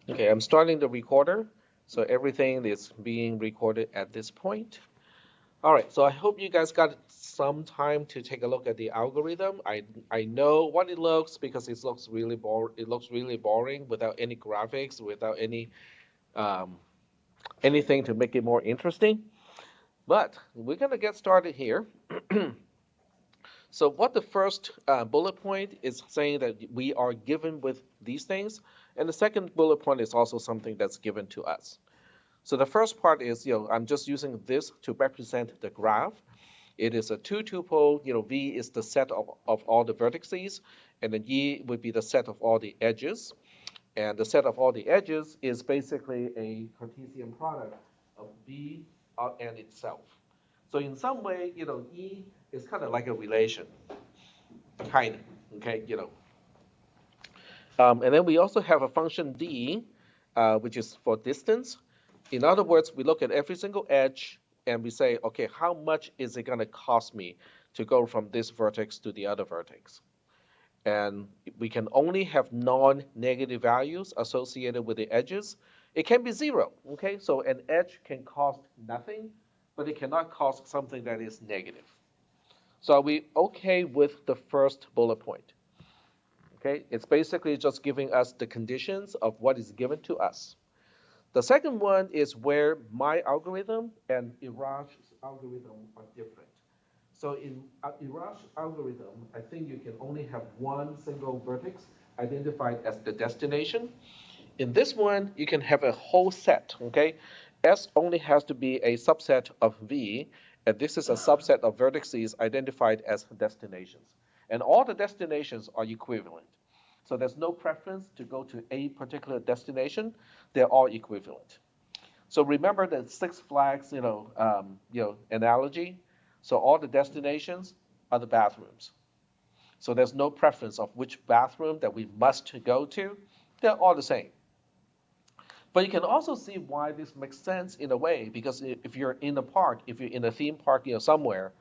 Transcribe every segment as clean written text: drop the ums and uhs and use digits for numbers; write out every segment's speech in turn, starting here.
Okay, I'm starting the recorder, so everything is being recorded at this point. All right, so I hope you guys got some time to take a look at the algorithm. I know what it looks because it looks really boring without any graphics, without um, anything to make it more interesting. But we're gonna get started here. So what the first bullet point is saying that we are given with these things, and the second bullet point is also something that's given to us. So the first part is, I'm just using this to represent the graph. It is a two tuple, V is the set of all the vertices, and then E would be the set of all the edges. And the set of all the edges is basically a Cartesian product of V and itself. So in some way, E is kind of like a relation, kind of, okay, and then we also have a function D, which is for distance. In other words, we look at every single edge and we say, okay, how much is it going to cost me to go from this vertex to the other vertex? And we can only have non-negative values associated with the edges. It can be zero, okay? So an edge can cost nothing, but it cannot cost something that is negative. So are we okay with the first bullet point? Okay, it's basically just giving us the conditions of what is given to us. The second one is where my algorithm and Iraj's algorithm are different. So in Iraj's algorithm, I think you can only have one single vertex identified as the destination. In this one, you can have a whole set, okay? S only has to be a subset of V, and this is a subset of vertices identified as destinations. And all the destinations are equivalent. So there's no preference to go to a particular destination. They're all equivalent. So remember the Six Flags, analogy. So all the destinations are the bathrooms. So there's no preference of which bathroom that we must go to. They're all the same. But you can also see why this makes sense in a way, because if you're in a park, if you're in a theme park, somewhere,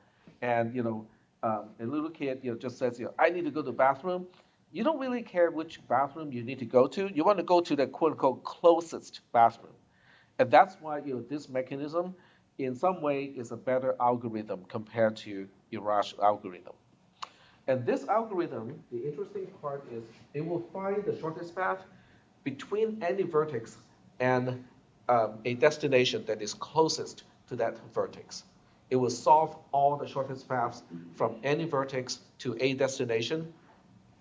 and a little kid, just says, I need to go to the bathroom. You don't really care which bathroom you need to go to. You want to go to the quote unquote closest bathroom, and that's why this mechanism, in some way, is a better algorithm compared to Iraj algorithm. And this algorithm, the interesting part is it will find the shortest path between any vertex and a destination that is closest to that vertex. It will solve all the shortest paths from any vertex to a destination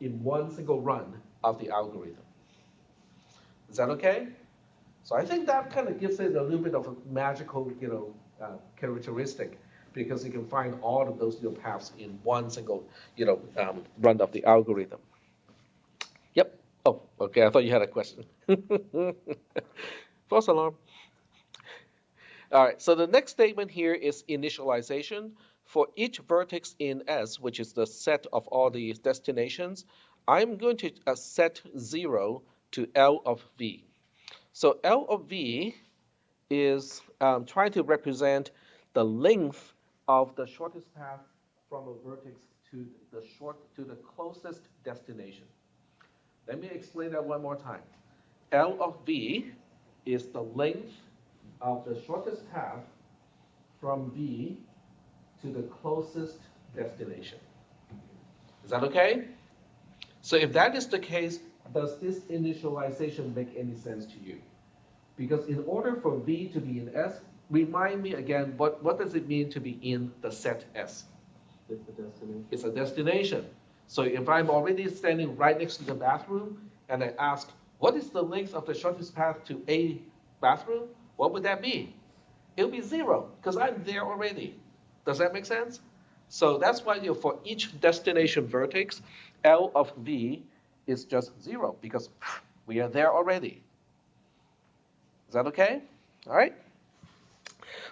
in one single run of the algorithm. Is that okay? So I think that kind of gives it a little bit of a magical, characteristic, because you can find all of those paths in one single, run of the algorithm. Yep. Oh, okay. I thought you had a question. False alarm. All right. So the next statement here is initialization. For each vertex in S, which is the set of all the destinations, I'm going to set 0 to L of V. So L of V is trying to represent the length of the shortest path from a vertex to the closest destination. Let me explain that one more time. L of V is the length of the shortest path from V to the closest destination. Is that okay? So if that is the case, does this initialization make any sense to you? Because in order for V to be in S, remind me again, what does it mean to be in the set S? It's a destination. It's a destination. So if I'm already standing right next to the bathroom and I ask, what is the length of the shortest path to a bathroom? What would that be? It'll be 0 because I'm there already. Does that make sense? So that's why for each destination vertex, L of V is just 0 because we are there already. Is that okay? All right.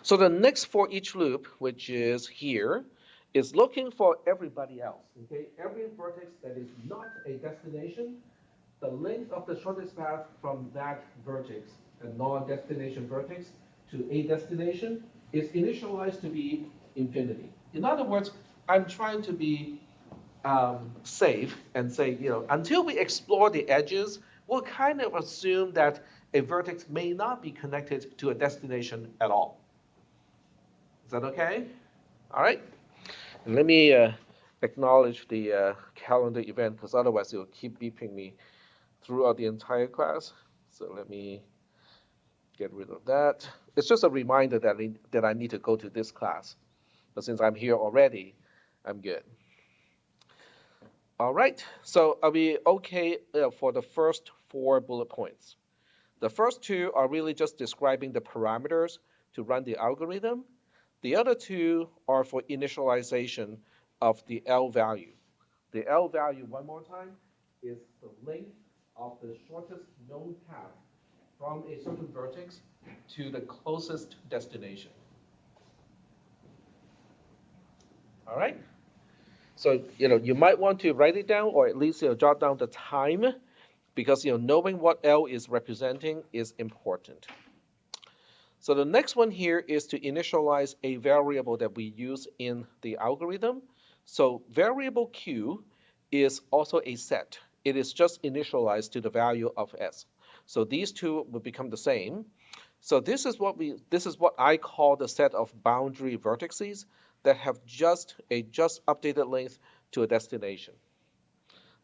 So the next for each loop, which is here, is looking for everybody else. Okay, every vertex that is not a destination, the length of the shortest path from that vertex, a non-destination vertex, to a destination is initialized to be infinity. In other words, I'm trying to be safe and say, until we explore the edges, we'll kind of assume that a vertex may not be connected to a destination at all. Is that okay? All right. And let me acknowledge the calendar event because otherwise it will keep beeping me throughout the entire class. So let me get rid of that. It's just a reminder that I need to go to this class. But since I'm here already, I'm good. All right, so I'll be okay for the first 4 bullet points. The first 2 are really just describing the parameters to run the algorithm. The other 2 are for initialization of the L value. The L value, one more time, is the length of the shortest known path from a certain vertex to the closest destination. All right? So, you might want to write it down or at least jot down the time because knowing what L is representing is important. So the next one here is to initialize a variable that we use in the algorithm. So variable Q is also a set. It is just initialized to the value of S. So these two will become the same. So this is what I call the set of boundary vertices that have just updated length to a destination.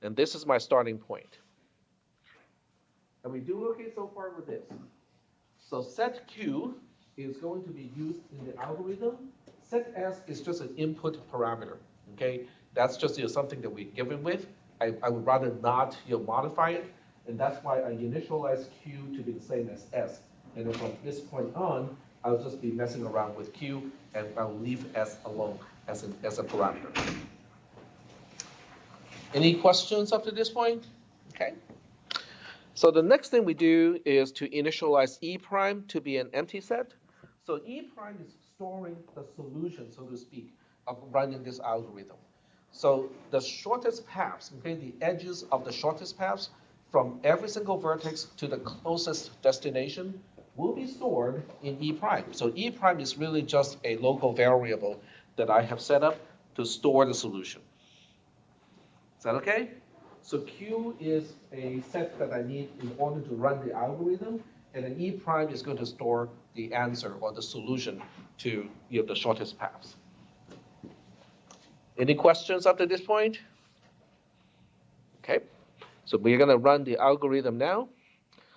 And this is my starting point. And we do okay so far with this. So set Q is going to be used in the algorithm. Set S is just an input parameter. Okay, that's just something that we're given with. I would rather not modify it, and that's why I initialize Q to be the same as S. And then from this point on, I'll just be messing around with Q, and I'll leave S alone as a parameter. Any questions up to this point? Okay. So the next thing we do is to initialize E prime to be an empty set. So E prime is storing the solution, so to speak, of running this algorithm. So the shortest paths, okay, the edges of the shortest paths from every single vertex to the closest destination will be stored in E prime. So E prime is really just a local variable that I have set up to store the solution. Is that okay? So Q is a set that I need in order to run the algorithm, and then E prime is going to store the answer or the solution to the shortest paths. Any questions up to this point? Okay, so we're going to run the algorithm now.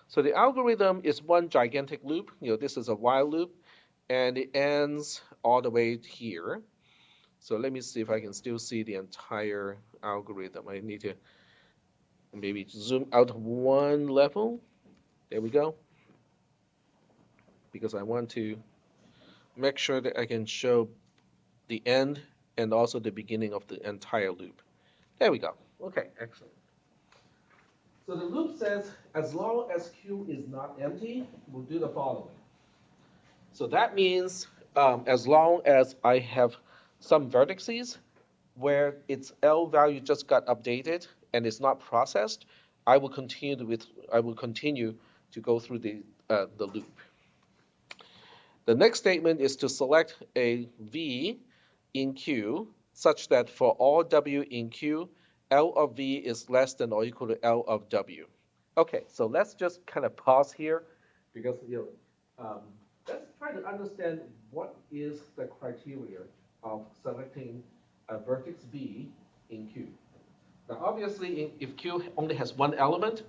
So the algorithm is one gigantic loop. This is a while loop, and it ends all the way here. So let me see if I can still see the entire algorithm. I need to maybe zoom out one level. There we go. Because I want to make sure that I can show the end and also the beginning of the entire loop. There we go. Okay, excellent. So the loop says, as long as Q is not empty, we'll do the following. So that means as long as I have some vertices where its L value just got updated and is not processed, I will continue to go through the loop. The next statement is to select a V in Q such that for all W in Q, L of V is less than or equal to L of W. Okay, so let's just kind of pause here because let's try to understand what is the criteria of selecting a vertex V in Q. Now, obviously, if Q only has one element,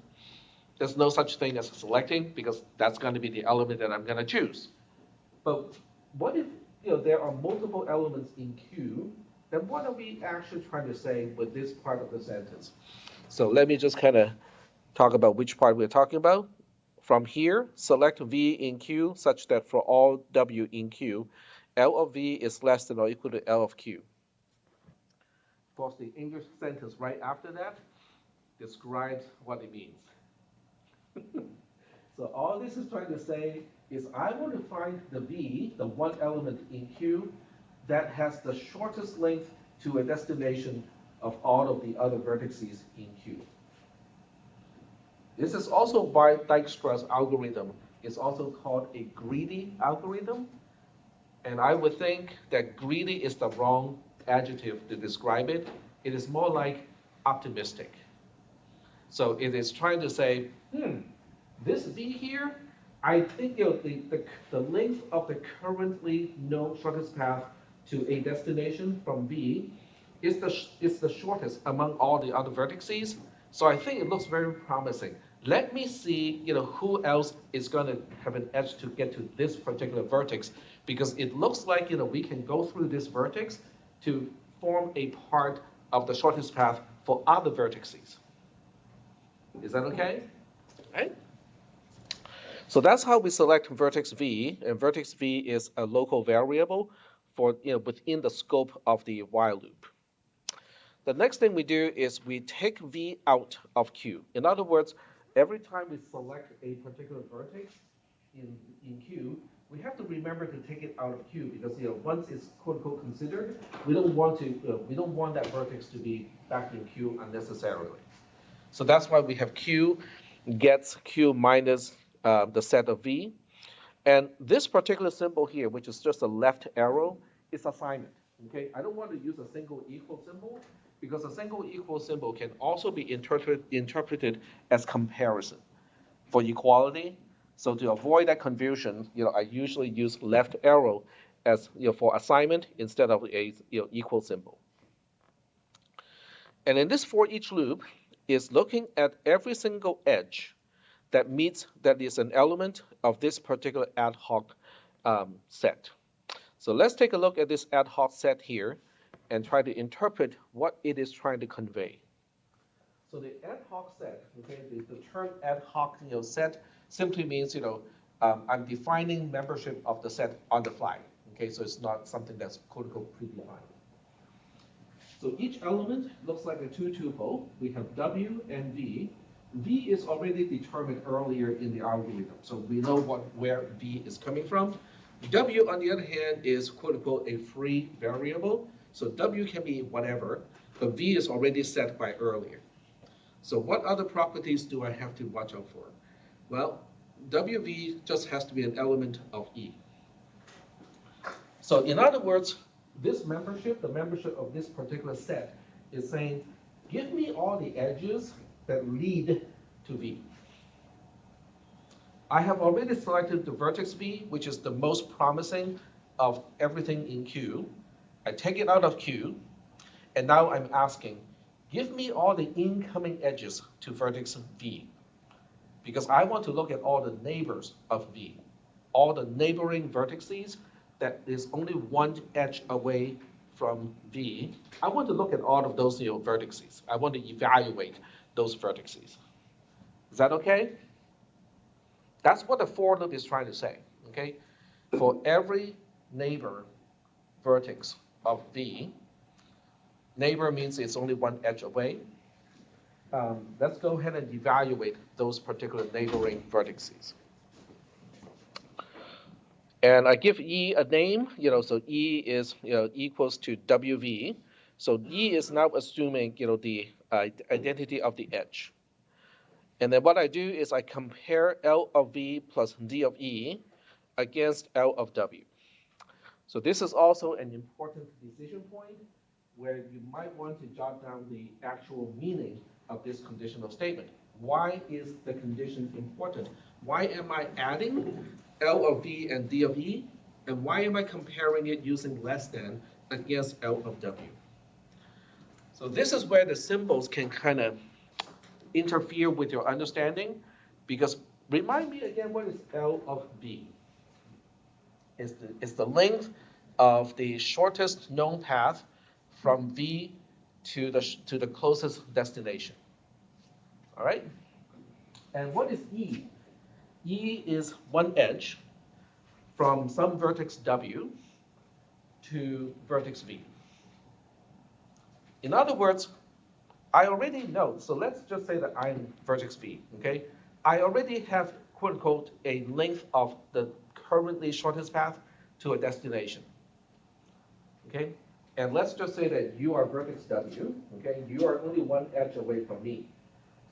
there's no such thing as selecting because that's going to be the element that I'm going to choose. But what if there are multiple elements in Q? Then what are we actually trying to say with this part of the sentence? So let me just kind of talk about which part we're talking about. From here, select V in Q such that for all W in Q, L of V is less than or equal to L of Q. Of course, the English sentence right after that describes what it means. So all this is trying to say is I want to find the V, the one element in Q, that has the shortest length to a destination of all of the other vertices in Q. This is also why Dijkstra's algorithm is also called a greedy algorithm. And I would think that greedy is the wrong adjective to describe it. It is more like optimistic. So it is trying to say, this V here, I think the length of the currently known shortest path to a destination from V is the shortest among all the other vertices. So I think it looks very promising. Let me see, who else is going to have an edge to get to this particular vertex, because it looks like, we can go through this vertex to form a part of the shortest path for other vertices. Is that okay? Right? So that's how we select vertex V, and vertex V is a local variable for within the scope of the while loop. The next thing we do is we take V out of Q. In other words, every time we select a particular vertex in Q, we have to remember to take it out of Q, because once it's quote unquote considered, we don't want that vertex to be back in Q unnecessarily. So that's why we have Q gets Q minus the set of V. And this particular symbol here, which is just a left arrow, is assignment. Okay, I don't want to use a single equal symbol, because a single equal symbol can also be interpreted as comparison for equality. So to avoid that confusion, I usually use left arrow as for assignment instead of a equal symbol. And in this for each loop is looking at every single edge that is an element of this particular ad hoc set. So let's take a look at this ad hoc set here and try to interpret what it is trying to convey. So the ad hoc set, okay, the term ad hoc set simply means I'm defining membership of the set on the fly. Okay, so it's not something that's quote unquote predefined. So each element looks like a two-tuple. We have W and V. V is already determined earlier in the algorithm, so we know where V is coming from. W, on the other hand, is quote-unquote a free variable, so W can be whatever, but V is already set by earlier. So what other properties do I have to watch out for? Well, WV just has to be an element of E. So in other words, this membership, the membership of this particular set, is saying, give me all the edges that lead to V. I have already selected the vertex V, which is the most promising of everything in Q. I take it out of Q, and now I'm asking, give me all the incoming edges to vertex V, because I want to look at all the neighbors of V, all the neighboring vertices that is only one edge away from V. I want to look at all of those vertices. I want to evaluate those vertices. Is that okay? That's what the for loop is trying to say. Okay, for every neighbor vertex of V, neighbor means it's only one edge away. Let's go ahead and evaluate those particular neighboring vertices. And I give E a name, so E is equals to WV. So E is now assuming the identity of the edge. And then what I do is I compare L of V plus D of E against L of W. So this is also an important decision point where you might want to jot down the actual meaning of this conditional statement. Why is the condition important? Why am I adding L of V and D of E? And why am I comparing it using less than against L of W? So this is where the symbols can kind of interfere with your understanding, because remind me again, what is L of V? It's the length of the shortest known path from V to the closest destination. All right? And what is E? E is one edge from some vertex W to vertex V. In other words, I already know, so let's just say that I'm vertex V, okay? I already have, quote unquote, a length of the currently shortest path to a destination, okay? And let's just say that you are vertex W, okay? You are only one edge away from me.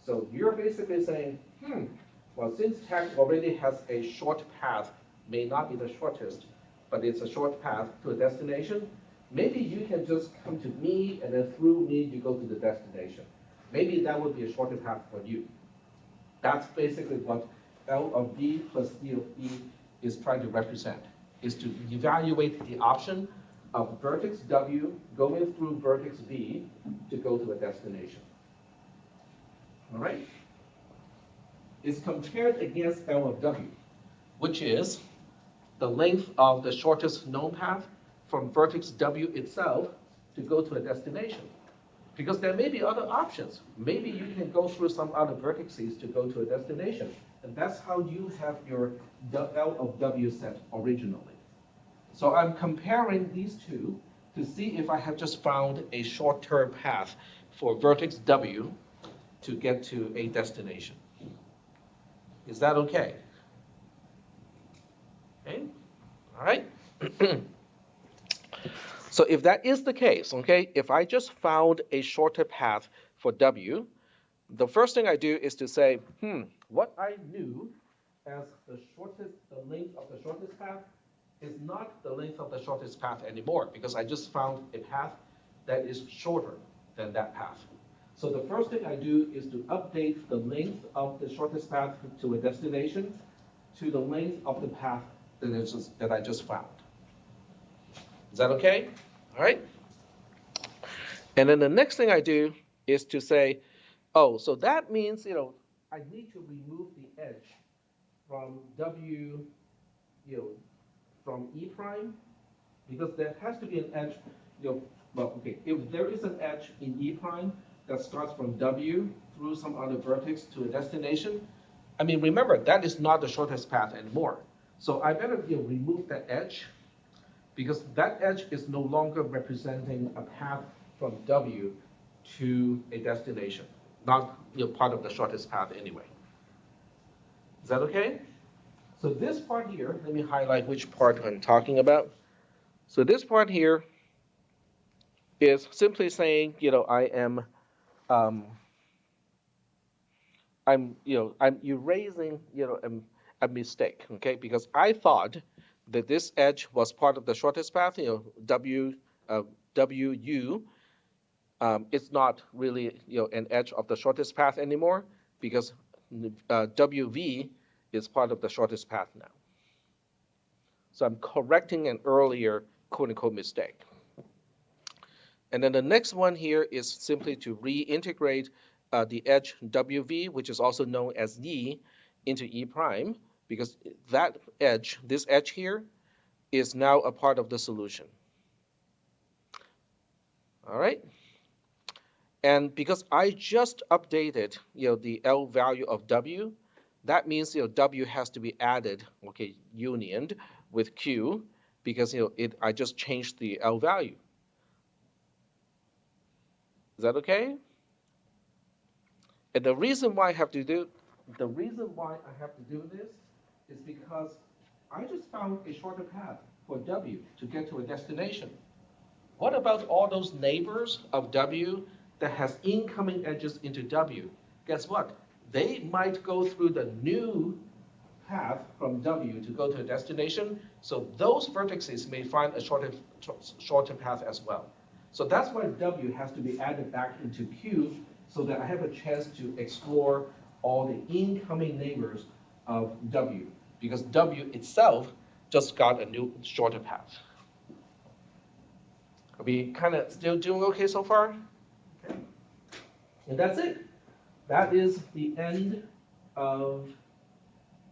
So you're basically saying, well, since text already has a short path, may not be the shortest, but it's a short path to a destination, maybe you can just come to me, and then through me, you go to the destination. Maybe that would be a shorter path for you. That's basically what L of D plus D of E is trying to represent, is to evaluate the option of vertex W going through vertex V to go to a destination. All right? It's compared against L of W, which is the length of the shortest known path from vertex W itself to go to a destination. Because there may be other options. Maybe you can go through some other vertices to go to a destination. And that's how you have your L of W set originally. So I'm comparing these two to see if I have just found a short-term path for vertex W to get to a destination. Is that okay? Okay, all right. So if that is the case, okay, if I just found a shorter path for W, the first thing I do is to say, what I knew as the length of the shortest path is not the length of the shortest path anymore because I just found a path that is shorter than that path. So the first thing I do is to update the length of the shortest path to a destination to the length of the path that I just found. Is that okay? All right. And then the next thing I do is to say, oh, so that means, I need to remove the edge from W, from E prime, because there has to be an edge, well, okay, if there is an edge in E prime that starts from W through some other vertex to a destination, I mean, remember, that is not the shortest path anymore. So I better remove that edge because that edge is no longer representing a path from W to a destination, not part of the shortest path anyway. Is that okay? So this part here, let me highlight which part I'm talking about. So this part here is simply saying, um, I'm erasing, a mistake, okay? Because I thought that this edge was part of the shortest path, WU. It's not really, an edge of the shortest path anymore because WV is part of the shortest path now. So I'm correcting an earlier quote-unquote mistake. And then the next one here is simply to reintegrate the edge WV, which is also known as E, into E prime, because that edge, this edge here, is now a part of the solution. All right? And because I just updated, the L value of W, that means, W has to be added, okay, unioned with Q, because, I just changed the L value. Is that okay? And the reason why I have to do this is because I just found a shorter path for W to get to a destination. What about all those neighbors of W that has incoming edges into W? Guess what? They might go through the new path from W to go to a destination, so those vertices may find a shorter path as well. So that's why W has to be added back into Q so that I have a chance to explore all the incoming neighbors of W, because W itself just got a new shorter path. Are we kind of still doing okay so far? Okay. And that's it. That is the end of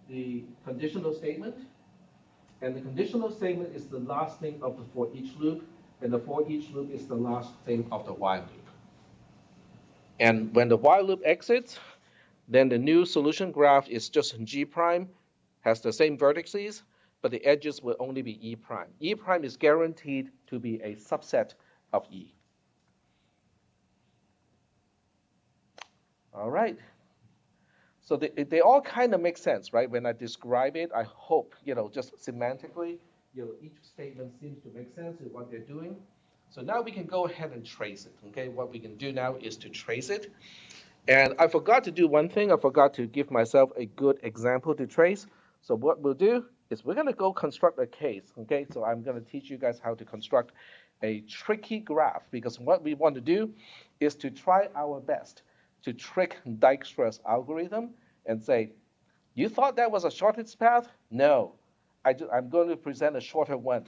the conditional statement. And the conditional statement is the last thing of the for each loop, and the for each loop is the last thing of the while loop. And when the while loop exits, then the new solution graph is just G prime, has the same vertices, but the edges will only be E prime. E prime is guaranteed to be a subset of E. All right. So they all kind of make sense, right? When I describe it, I hope, just semantically, each statement seems to make sense in what they're doing. So now we can go ahead and trace it, okay? What we can do now is to trace it. And I forgot to do one thing. I forgot to give myself a good example to trace. So what we'll do is we're going to go construct a case, okay? So I'm going to teach you guys how to construct a tricky graph, because what we want to do is to try our best to trick Dijkstra's algorithm and say, you thought that was a shortest path? No, I'm going to present a shorter one.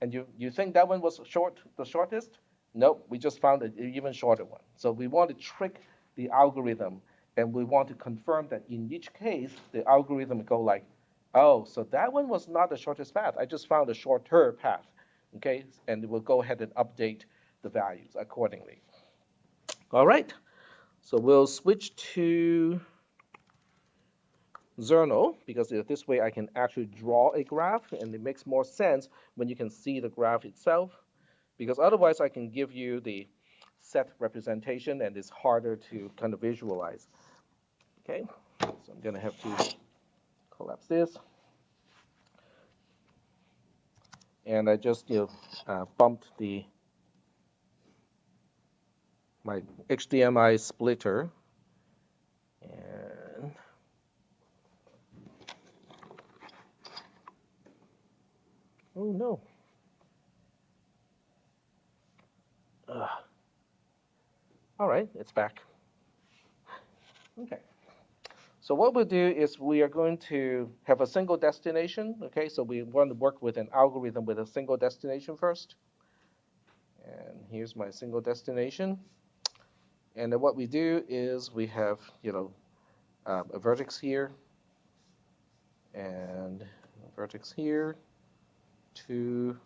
And you think that one was the shortest? Nope, we just found an even shorter one. So we want to trick the algorithm, and we want to confirm that in each case, the algorithm go like, oh, so that one was not the shortest path. I just found a shorter path, okay? And we'll go ahead and update the values accordingly. All right, so we'll switch to Zerno, because this way I can actually draw a graph, and it makes more sense when you can see the graph itself, because otherwise I can give you the set representation, and it's harder to kind of visualize. Okay, so I'm gonna have to collapse this, and I just bumped my HDMI splitter, and oh no. Ugh. All right, it's back. Okay. So what we'll do is we are going to have a single destination. Okay, so we want to work with an algorithm with a single destination first. And here's my single destination. And then what we do is we have, a vertex here and a vertex here, 2,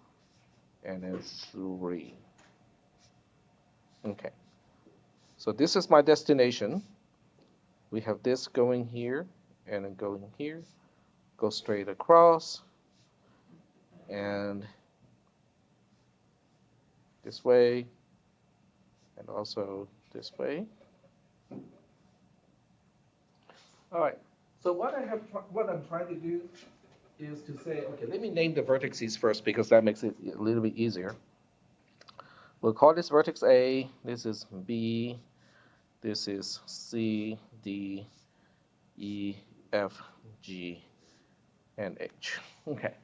and then 3. Okay. So this is my destination. We have this going here and then going here, go straight across, and this way, and also this way. All right. So what I'm trying to do is to say, okay, let me name the vertices first because that makes it a little bit easier. We'll call this vertex A. This is B. This is C, D, E, F, G, and H. Okay.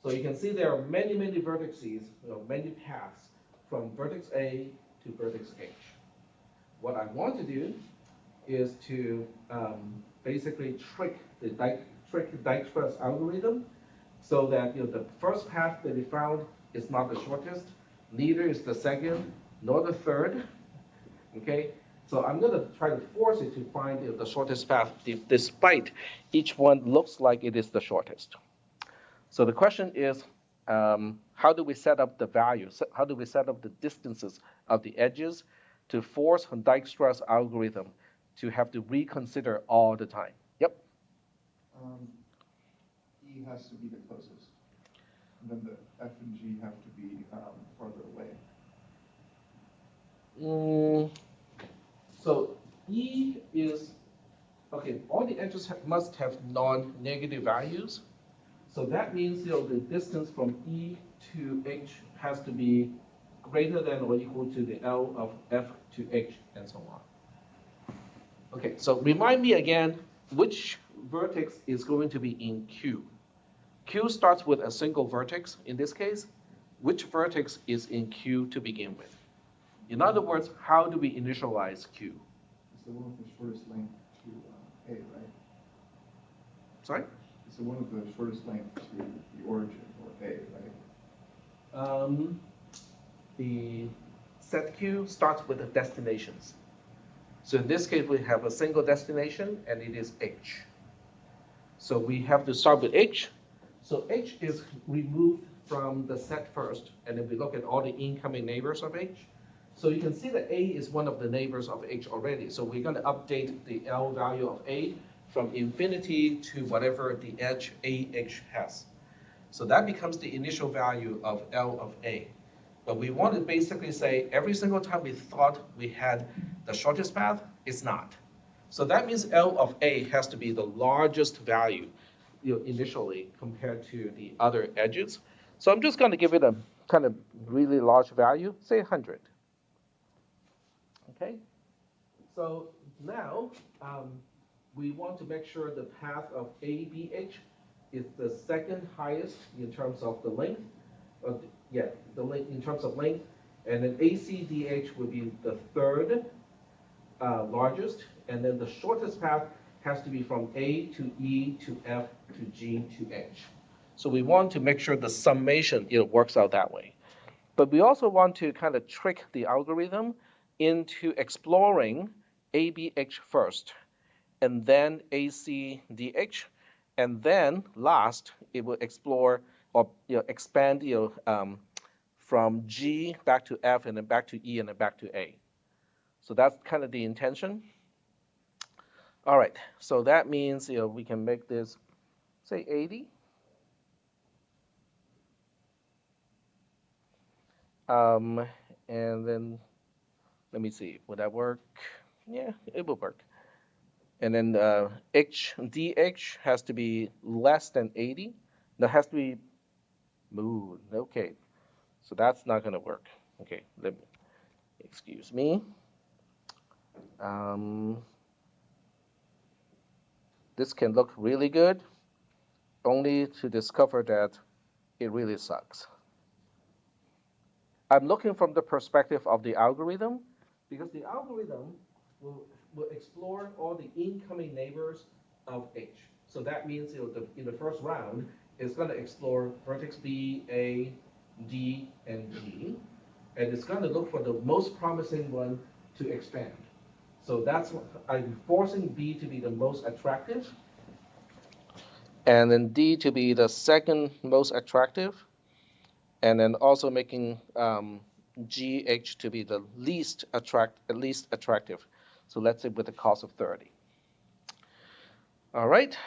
So you can see there are many, many vertices, many paths from vertex A to vertex H. What I want to do is to basically trick Dijkstra's algorithm so that the first path that we found is not the shortest, neither is the second, nor the third. Okay, so I'm going to try to force it to find the shortest path, despite each one looks like it is the shortest. So the question is, how do we set up the values? How do we set up the distances of the edges to force Dijkstra's algorithm to have to reconsider all the time? Yep. Um, E has to be the closest, and then the F and G have to be farther away. So E is, okay, all the edges must have non-negative values. So that means the distance from E to H has to be greater than or equal to the L of F to H and so on. Okay, so remind me again, which vertex is going to be in Q? Q starts with a single vertex in this case. Which vertex is in Q to begin with? In other words, how do we initialize Q? It's the one with the shortest length to A, right? Sorry? It's the one with the shortest length to the origin, or A, right? The set Q starts with the destinations. So in this case, we have a single destination, and it is H. So we have to start with H. So H is removed from the set first, and then we look at all the incoming neighbors of H. So you can see that A is one of the neighbors of H already. So we're going to update the L value of A from infinity to whatever the edge AH has. So that becomes the initial value of L of A. But we want to basically say every single time we thought we had the shortest path, it's not. So that means L of A has to be the largest value initially compared to the other edges. So I'm just going to give it a kind of really large value, say 100. Okay? So now we want to make sure the path of ABH is the second highest in terms of the length. Yeah, the length in terms of length, And then ACDH would be the third largest, and then the shortest path has to be from A to E to F to G to H. So we want to make sure the summation works out that way. But we also want to kind of trick the algorithm into exploring ABH first, and then ACDH, and then last it will explore or expand from G back to F and then back to E and then back to A. So that's kind of the intention. All right, so that means we can make this say 80. Um, and then let me see, would that work? Yeah, it will work. And then DH has to be less than 80. That has to be moved. Okay, so that's not going to work. Okay, excuse me. Um, this can look really good, only to discover that it really sucks. I'm looking from the perspective of the algorithm because the algorithm will, will explore all the incoming neighbors of H. So that means in the first round, it's going to explore vertex B, A, D, and G, and it's going to look for the most promising one to expand. So that's what I'm forcing B to be the most attractive, and then D to be the second most attractive, and then also making GH to be the least attractive. So let's say with a cost of 30. All right,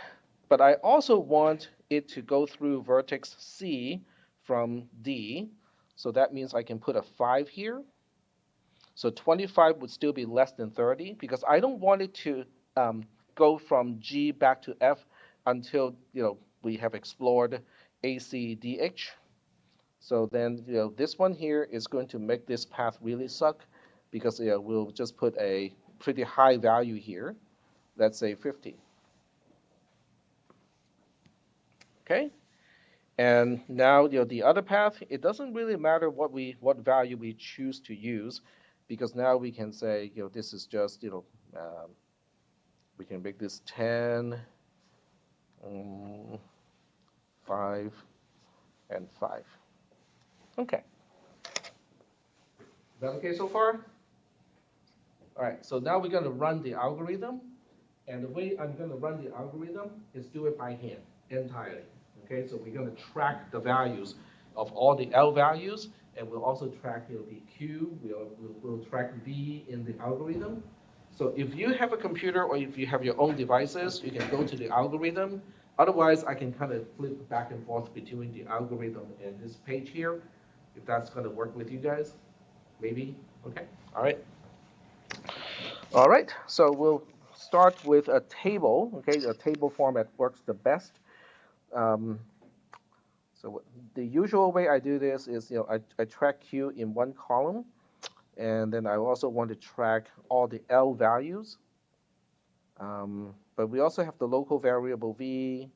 but I also want it to go through vertex C from D. So that means I can put a 5 here. So 25 would still be less than 30 because I don't want it to go from G back to F until we have explored ACDH. So then, this one here is going to make this path really suck because we'll just put a pretty high value here. Let's say 50. Okay. And now, the other path, it doesn't really matter what value we choose to use, because now we can say, this is just, we can make this 10, 5, and 5. Okay. Is that okay so far? All right. So now we're going to run the algorithm. And the way I'm going to run the algorithm is do it by hand entirely. Okay, so we're going to track the values of all the L values, and we'll also track the Q, we'll track V in the algorithm. So if you have a computer or if you have your own devices, you can go to the algorithm. Otherwise, I can kind of flip back and forth between the algorithm and this page here, if that's going to work with you guys. Maybe? Okay, all right. All right, so we'll start with a table. Okay, a table format works the best. Um, so the usual way I do this is, I track Q in one column, and then I also want to track all the L values. But we also have the local variable V,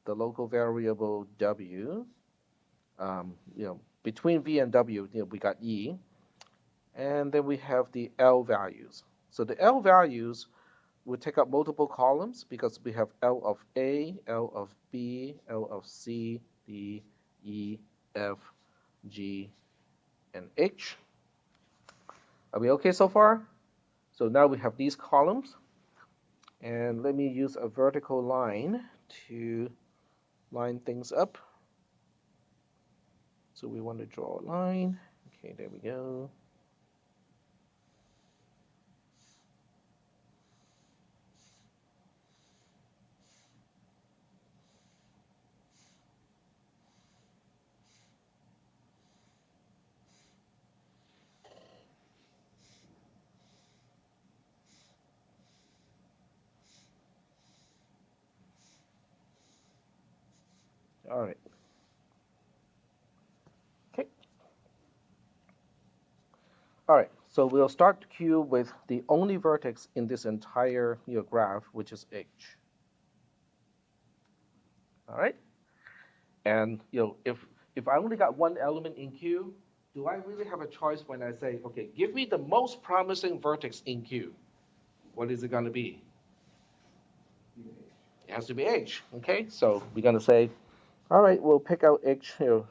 the local variable W. Between V and W, we got E, and then we have the L values. So the L values we take up multiple columns because we have L of A, L of B, L of C, D, E, F, G, and H. Are we okay so far? So now we have these columns. And let me use a vertical line to line things up. So we want to draw a line. Okay, there we go. All right. Okay. All right. So we'll start Q with the only vertex in this entire graph, which is H. All right. And if I only got one element in Q, do I really have a choice when I say, okay, give me the most promising vertex in Q? What is it going to be? It has to be H. Okay, so we're going to say, all right, we'll pick out H here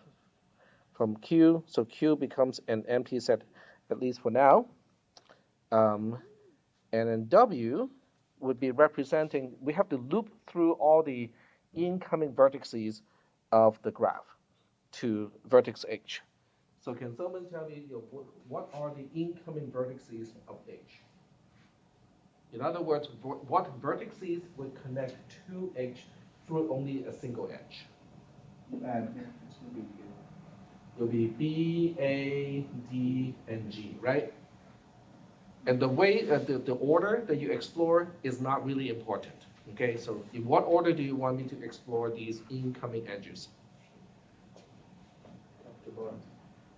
from Q. So Q becomes an empty set, at least for now. Um, and then W would be representing, we have to loop through all the incoming vertices of the graph to vertex H. So can someone tell me what are the incoming vertices of H? In other words, what vertices would connect to H through only a single edge? You add here, it's going to be It'll be B, A, D, and G, right? And the way, the order that you explore is not really important. Okay, so in what order do you want me to explore these incoming edges? top to bottom.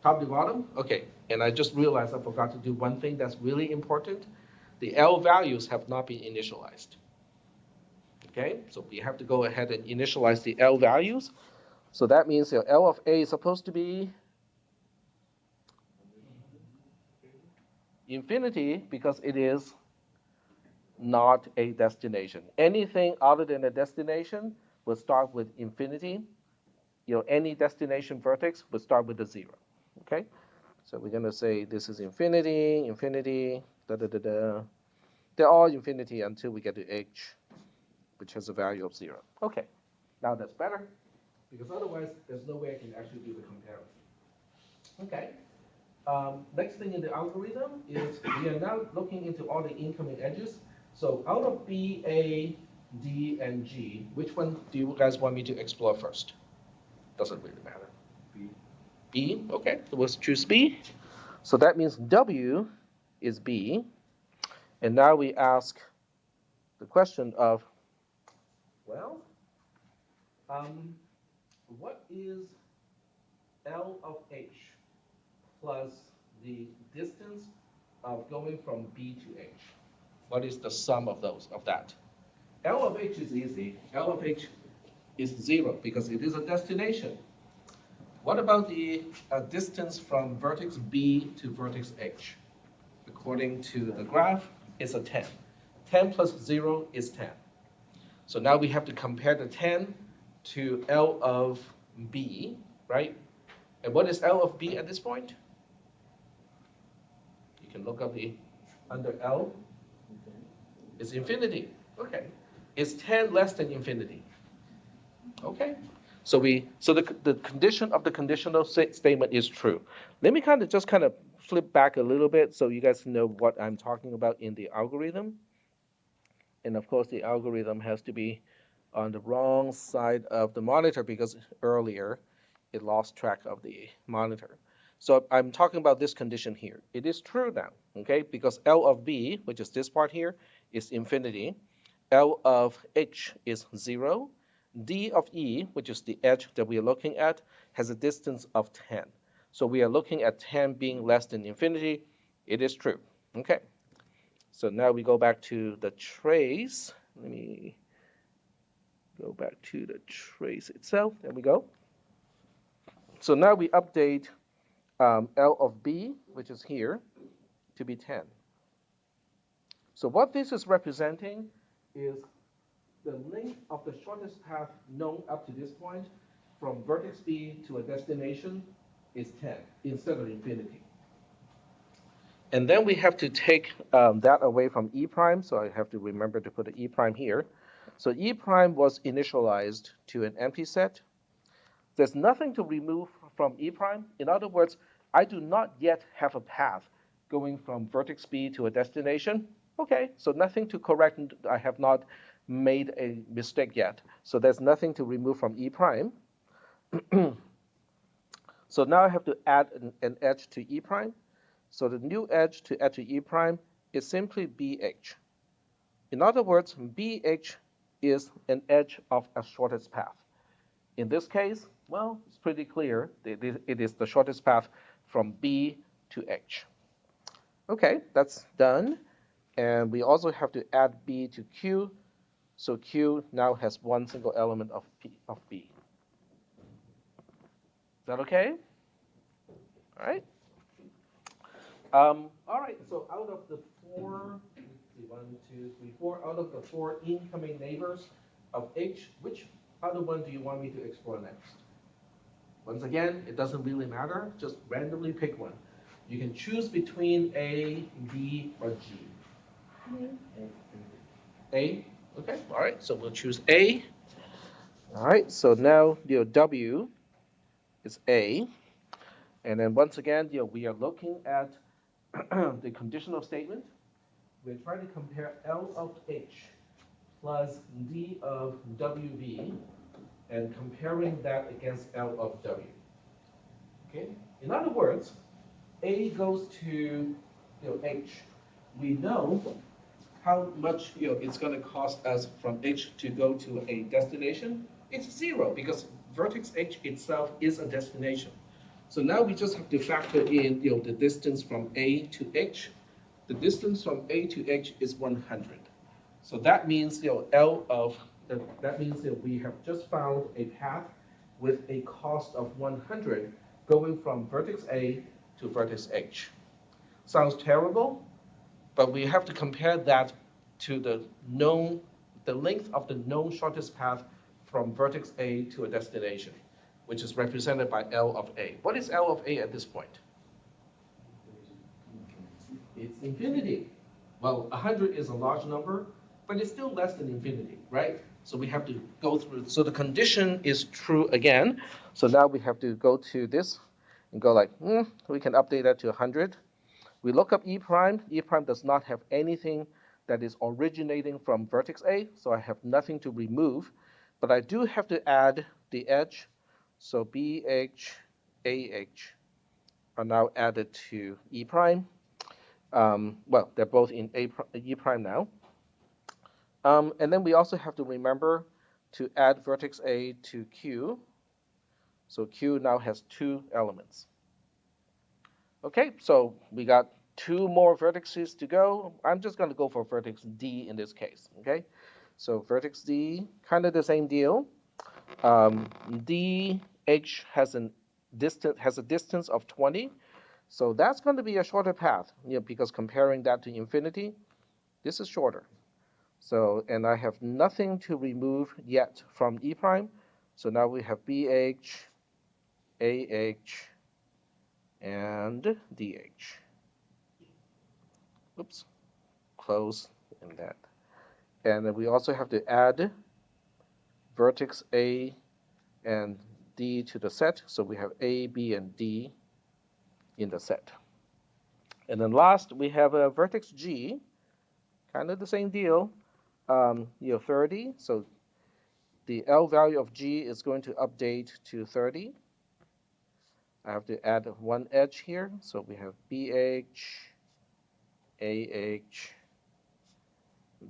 Top to bottom? Okay, and I just realized I forgot to do one thing that's really important. The L values have not been initialized. Okay, so we have to go ahead and initialize the L values. So that means your L of A is supposed to be infinity because it is not a destination. Anything other than a destination will start with infinity. Any destination vertex will start with a zero. Okay, so we're gonna say this is infinity, infinity, da da da da. They're all infinity until we get to H, which has a value of zero. Okay, now that's better because otherwise there's no way I can actually do the comparison. Okay. Next thing in the algorithm is we are now looking into all the incoming edges. So out of B, A, D, and G, which one do you guys want me to explore first? Doesn't really matter. B. B, okay, so let's choose B. So that means W is B. And now we ask the question of, well, um, what is L of H plus the distance of going from B to H? What is the sum of that? L of H is easy. L of H is zero because it is a destination. What about the distance from vertex B to vertex H? According to the graph, it's a 10. 10 plus 0 is 10. So now we have to compare the 10 to L of B, right? And what is L of B at this point? You can look up the under L. It's infinity. Okay. Is 10 less than infinity? Okay. So the condition of the conditional statement is true. Let me kind of flip back a little bit so you guys know what I'm talking about in the algorithm. And of course, the algorithm has to be on the wrong side of the monitor because earlier it lost track of the monitor. So I'm talking about this condition here. It is true now, okay? Because L of B, which is this part here, is infinity. L of H is 0. D of E, which is the edge that we are looking at, has a distance of 10. So we are looking at 10 being less than infinity. It is true. Okay. So now we go back to the trace. Let me go back to the trace itself. There we go. So now we update L of B, which is here, to be 10. So what this is representing is the length of the shortest path known up to this point from vertex B to a destination is 10 instead of infinity. And then we have to take that away from E prime, so I have to remember to put an E prime here. So E prime was initialized to an empty set. There's nothing to remove from E prime. In other words, I do not yet have a path going from vertex B to a destination. Okay, so nothing to correct. I have not made a mistake yet. So there's nothing to remove from E prime. So now I have to add an edge to E prime. So the new edge to add to E prime is simply BH. In other words, BH is an edge of a shortest path. In this case, well, it's pretty clear. It is the shortest path from B to H. Okay, that's done. And we also have to add B to Q. So Q now has one single element of B. Is that okay? All right. All right. So out of the four, let's see, one, two, three, four. Out of the four incoming neighbors of H, which other one do you want me to explore next? Once again, it doesn't really matter. Just randomly pick one. You can choose between A, B, or G. A. Okay. All right. So we'll choose A. All right. So now your W is A, and then once again, we are looking at the conditional statement. We're trying to compare L of H plus D of WV and comparing that against L of W. Okay. In other words, A goes to H. We know how much it's going to cost us from H to go to a destination. It's zero because vertex H itself is a destination. So now we just have to factor in the distance from A to H. The distance from A to H is 100. So that means L of that means that we have just found a path with a cost of 100 going from vertex A to vertex H. Sounds terrible, but we have to compare that to the length of the known shortest path from vertex A to a destination, which is represented by L of A. What is L of A at this point? It's infinity. Well, 100 is a large number, but it's still less than infinity, right? So we have to go through. So the condition is true again. So now we have to go to this and go like, we can update that to 100. We look up E prime. E prime does not have anything that is originating from vertex A, so I have nothing to remove. But I do have to add the edge. So BH, AH are now added to E prime. Well, they're both in E prime now. And then we also have to remember to add vertex A to Q. So Q now has two elements. Okay, so we got two more vertices to go. I'm just going to go for vertex D in this case. Okay, so vertex D, kind of the same deal. DH has a distance of 20, so that's going to be a shorter path. Because comparing that to infinity, this is shorter. So, and I have nothing to remove yet from E prime. So now we have BH, AH, and DH. Oops, close in that. And then we also have to add vertex A and D to the set. So we have A, B, and D in the set. And then last, we have a vertex G, kind of the same deal, 30. So the L value of G is going to update to 30. I have to add one edge here. So we have BH, AH,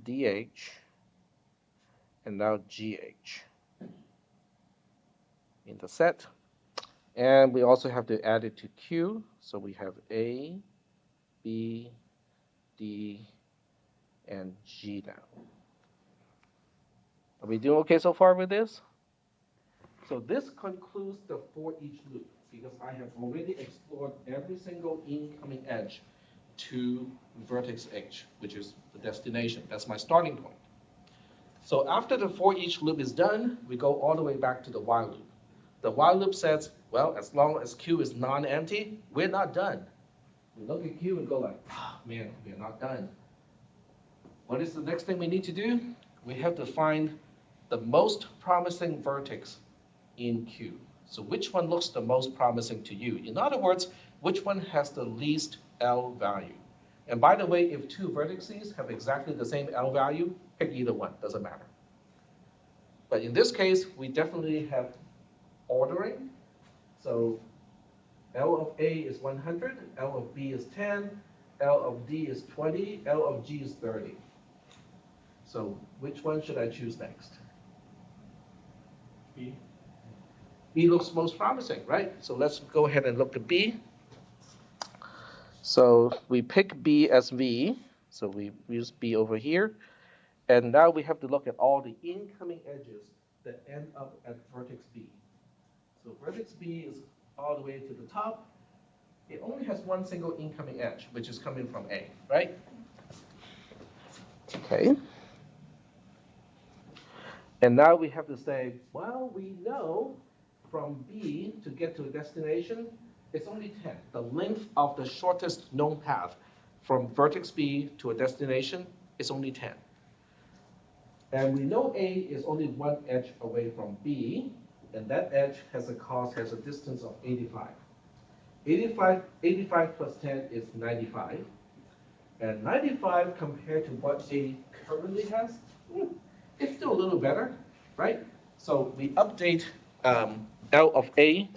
DH, and now GH in the set. And we also have to add it to Q. So we have A, B, D, and G now. Are we doing okay so far with this? So this concludes the for each loop because I have already explored every single incoming edge to vertex H, which is the destination. That's my starting point. So after the for each loop is done, we go all the way back to the while loop. The while loop says, well, as long as Q is non-empty, we're not done. We look at Q and go like, man, we're not done. What is the next thing we need to do? We have to find the most promising vertex in Q. So which one looks the most promising to you? In other words, which one has the least L value? And by the way, if two vertices have exactly the same L value, pick either one, doesn't matter. But in this case, we definitely have ordering. So L of A is 100, L of B is 10, L of D is 20, L of G is 30. So which one should I choose next? B. B looks most promising, right? So let's go ahead and look at B. So we pick B as V. So we use B over here. And now we have to look at all the incoming edges that end up at vertex B. So vertex B is all the way to the top. It only has one single incoming edge, which is coming from A, right? Okay. And now we have to say, well, we know from B to get to a destination, it's only 10. The length of the shortest known path from vertex B to a destination is only 10. And we know A is only one edge away from B, and that edge has a distance of 85. 85 plus 10 is 95. And 95 compared to what A currently has, it's still a little better, right? So we update L of A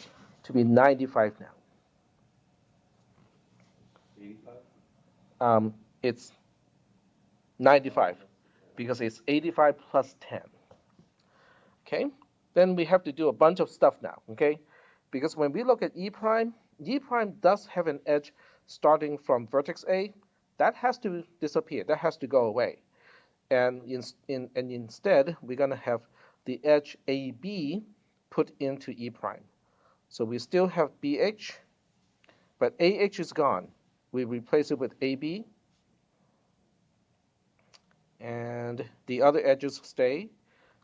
to be 95 now. 85? It's 95 because it's 85 plus 10. Okay? Then we have to do a bunch of stuff now, okay? Because when we look at E prime does have an edge starting from vertex A. That has to disappear. That has to go away. And instead, we're going to have the edge AB put into E prime. So we still have BH, but AH is gone. We replace it with AB, and the other edges stay.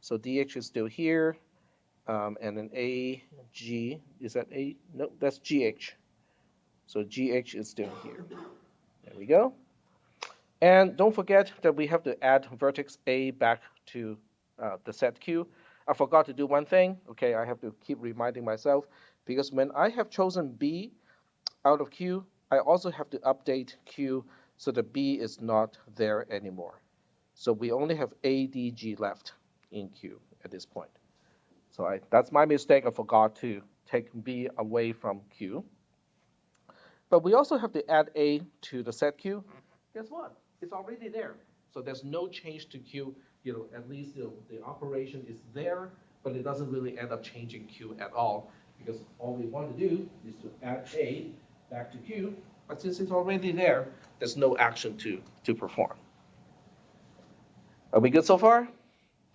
So DH is still here, and then AG, is that A? No, that's GH. So GH is still here. There we go. And don't forget that we have to add vertex A back to the set Q. I forgot to do one thing. Okay, I have to keep reminding myself because when I have chosen B out of Q, I also have to update Q so that B is not there anymore. So we only have ADG left in Q at this point. So that's my mistake. I forgot to take B away from Q. But we also have to add A to the set Q. Guess what? It's already there. So there's no change to Q. At least the operation is there, but it doesn't really end up changing Q at all because all we want to do is to add A back to Q. But since it's already there, there's no action to perform. Are we good so far?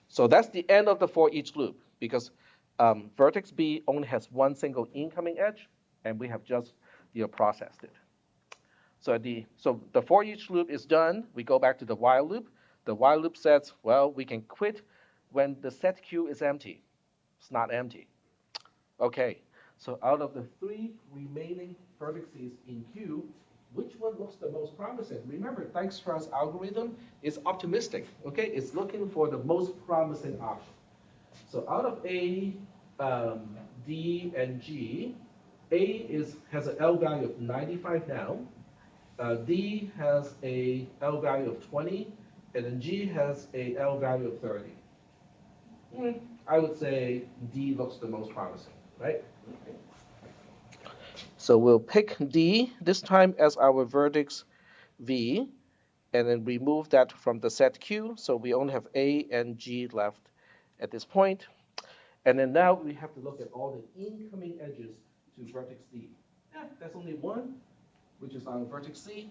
So that's the end of the for each loop because vertex B only has one single incoming edge, and we have just processed it. So the for each loop is done. We go back to the while loop. The while loop says, well, we can quit when the set Q is empty. It's not empty. Okay, so out of the 3 remaining vertices in Q, which one looks the most promising? Remember, Dijkstra's algorithm is optimistic. Okay, it's looking for the most promising option. So out of A, D, and G, has an L value of 95 now. D has a L value of 20, and then G has a L value of 30. I would say D looks the most promising, right? So we'll pick D this time as our vertex V, and then remove that from the set Q. So we only have A and G left at this point. And then now we have to look at all the incoming edges to vertex D. There's only one, which is our vertex C.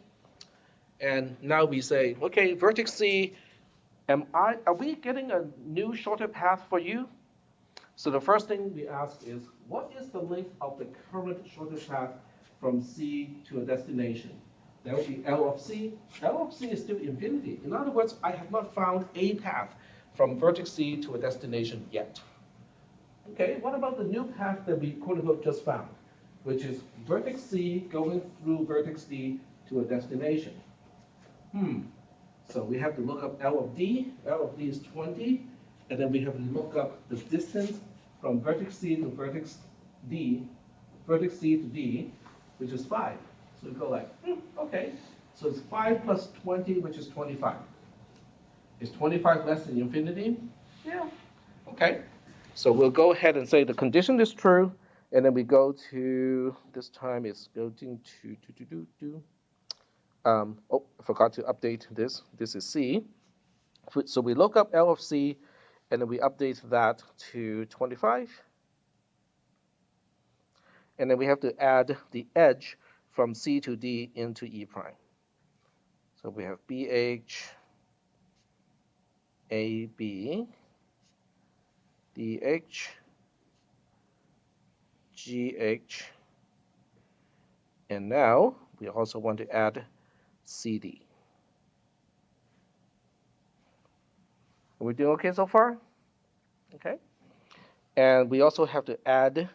And now we say, okay, vertex C, are we getting a new shorter path for you? So the first thing we ask is, what is the length of the current shortest path from C to a destination? That would be L of C. L of C is still infinity. In other words, I have not found a path from vertex C to a destination yet. Okay, what about the new path that we quote unquote just found, which is vertex C going through vertex D to a destination? So we have to look up L of D. L of D is 20. And then we have to look up the distance from vertex C to vertex D, vertex C to D, which is 5. So we go like, okay. So it's 5 plus 20, which is 25. Is 25 less than infinity? Yeah. Okay. So we'll go ahead and say the condition is true. And then we go to, this time it's going to, I forgot to update this. This is C. So we look up L of C, and then we update that to 25. And then we have to add the edge from C to D into E prime. So we have BH, AB, DH, GH, And now we also want to add CD. Are we doing okay so far? Okay. And we also have to add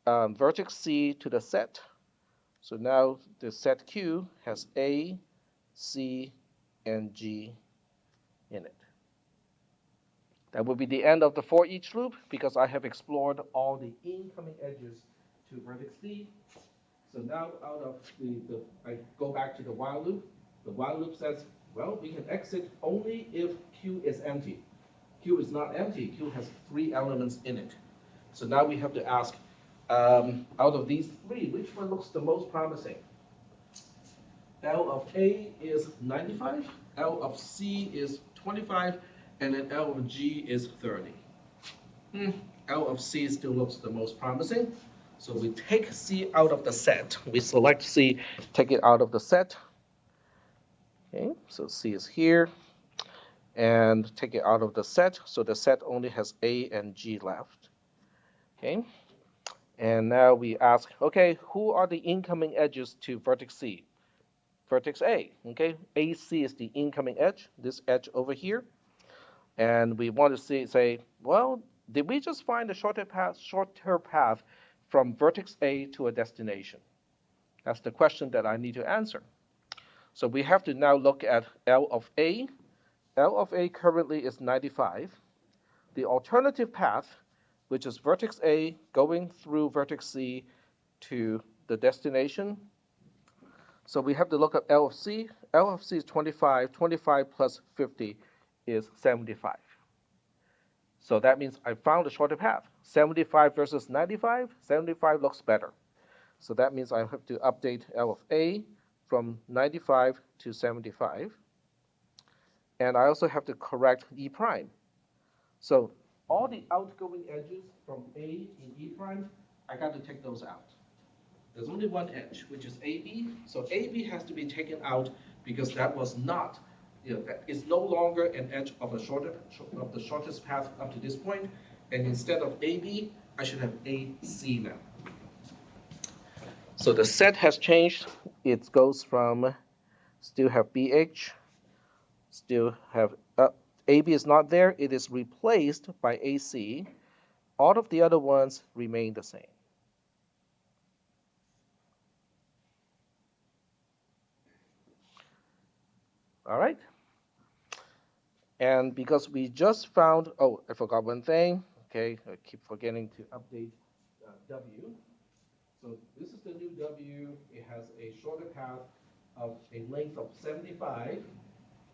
vertex C to the set. So now the set Q has A, C, and G in it. That will be the end of the for each loop because I have explored all the incoming edges to vertex C. So now out of I go back to the while loop. The while loop says, well, we can exit only if Q is empty. Q is not empty. Q has 3 elements in it. So now we have to ask, out of these 3, which one looks the most promising? L of A is 95, L of C is 25, and then L of G is 30. L of C still looks the most promising. So we take C out of the set. We select C, take it out of the set. Okay, so C is here, and take it out of the set. So the set only has A and G left. Okay, and now we ask, okay, who are the incoming edges to vertex C? Vertex A, okay? AC is the incoming edge, this edge over here. And we want to say, well, did we just find a shorter path from vertex A to a destination? That's the question that I need to answer. So we have to now look at L of A. L of A currently is 95. The alternative path, which is vertex A going through vertex C to the destination. So we have to look at L of C. L of C is 25. 25 plus 50 is 75. So that means I found a shorter path. 75 versus 95, 75 looks better. So that means I have to update L of A from 95 to 75. And I also have to correct E prime. So all the outgoing edges from A in E prime, I got to take those out. There's only one edge, which is AB. So AB has to be taken out because that was not, that is no longer an edge of the shortest path up to this point. And instead of AB, I should have AC now. So the set has changed. It goes from still have BH, still have AB is not there. It is replaced by AC. All of the other ones remain the same. All right. And because we just found, oh, I forgot one thing. Okay, I keep forgetting to update W. So this is the new W. It has a shorter path of a length of 75.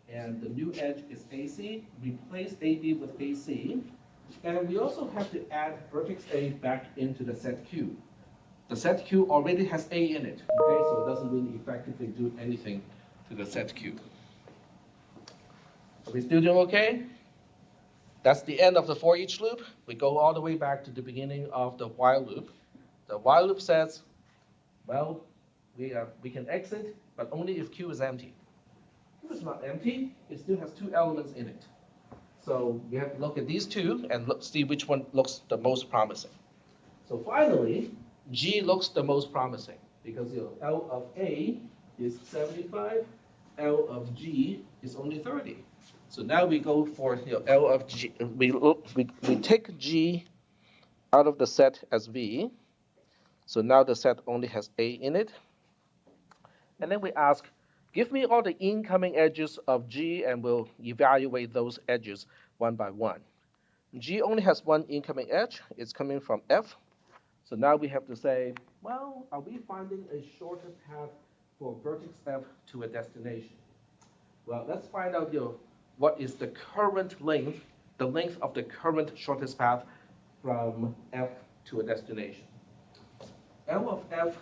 And the new edge is AC. Replace AB with AC. And we also have to add vertex A back into the set Q. The set Q already has A in it, okay? So it doesn't really effectively do anything to the set Q. Are we still doing okay? That's the end of the for each loop. We go all the way back to the beginning of the while loop. The while loop says, well, we can exit, but only if Q is empty. Q is not empty. It still has 2 elements in it. So we have to look at these 2 and see which one looks the most promising. So finally, G looks the most promising because L of A is 75, L of G is only 30. So now we go for L of G. We take G out of the set as V. So now the set only has A in it. And then we ask, give me all the incoming edges of G, and we'll evaluate those edges one by one. G only has one incoming edge. It's coming from F. So now we have to say, well, are we finding a shorter path for vertex F to a destination? Well, let's find out what is the current length, the length of the current shortest path from F to a destination. L of F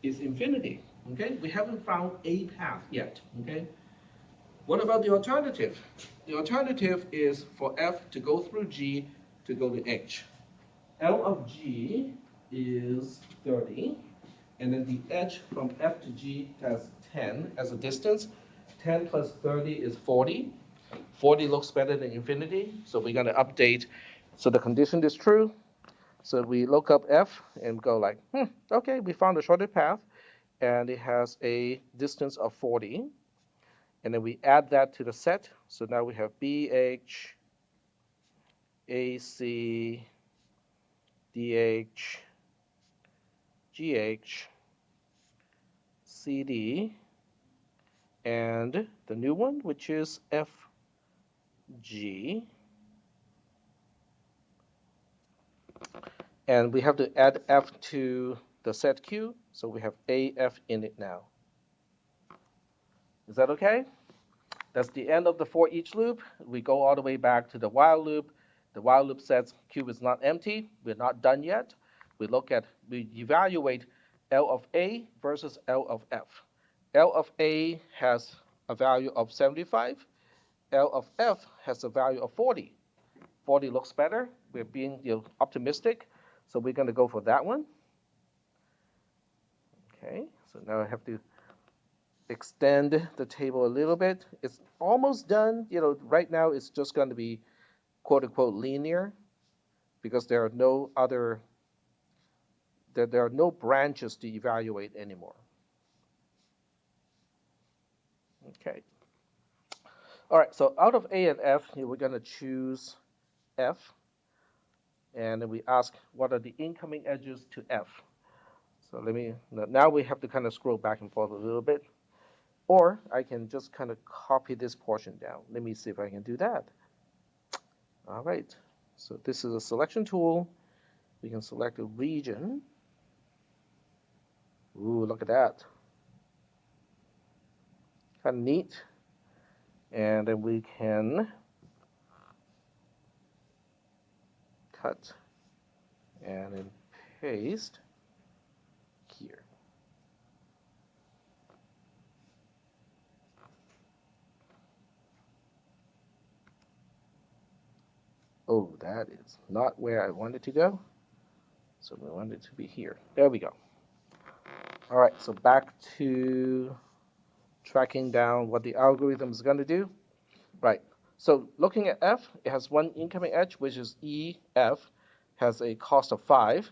is infinity, okay? We haven't found a path yet, okay? What about the alternative? The alternative is for F to go through G to go to H. L of G is 30, and then the edge from F to G has 10 as a distance. 10 plus 30 is 40. 40 looks better than infinity, so we're going to update. So the condition is true. So we look up F and go like, okay, we found a shorter path. and it has a distance of 40. And then we add that to the set. So now we have BH, AC, DH, GH, CD, and the new one, which is FG. And we have to add F to the set Q, so we have AF in it now. Is that okay? That's the end of the for each loop. We go all the way back to the while loop. The while loop says Q is not empty. We're not done yet. We evaluate L of A versus L of F. L of A has a value of 75. L of F has a value of 40. 40 looks better. We're being optimistic, so we're going to go for that one. Okay, so now I have to extend the table a little bit. It's almost done. Right now it's just going to be quote unquote linear because there are no other there are no branches to evaluate anymore. Okay. All right. So out of A and F, we're going to choose F, and then we ask what are the incoming edges to F. So now we have to kind of scroll back and forth a little bit. Or I can just kind of copy this portion down. Let me see if I can do that. All right. So this is a selection tool. We can select a region. Ooh, look at that. Kind of neat. And then we can cut and then paste here. Oh, that is not where I wanted to go. So we want it to be here. There we go. All right, so back to tracking down what the algorithm is going to do. Right. So looking at F, it has one incoming edge, which is EF, has a cost of 5.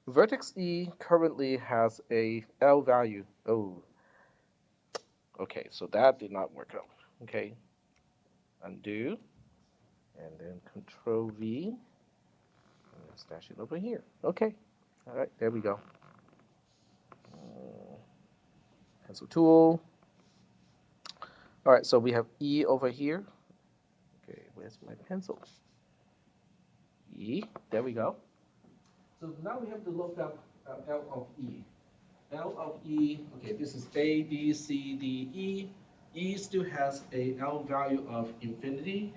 Vertex E currently has a L value. Oh, okay, so that did not work out. Okay, undo, and then Control V, and stash it over here. Okay, all right, there we go. Pencil tool. All right, so we have E over here. Okay, where's my pencil? E, there we go. So now we have to look up L of E. L of E, okay, this is A, B, C, D, E. E still has a L value of infinity.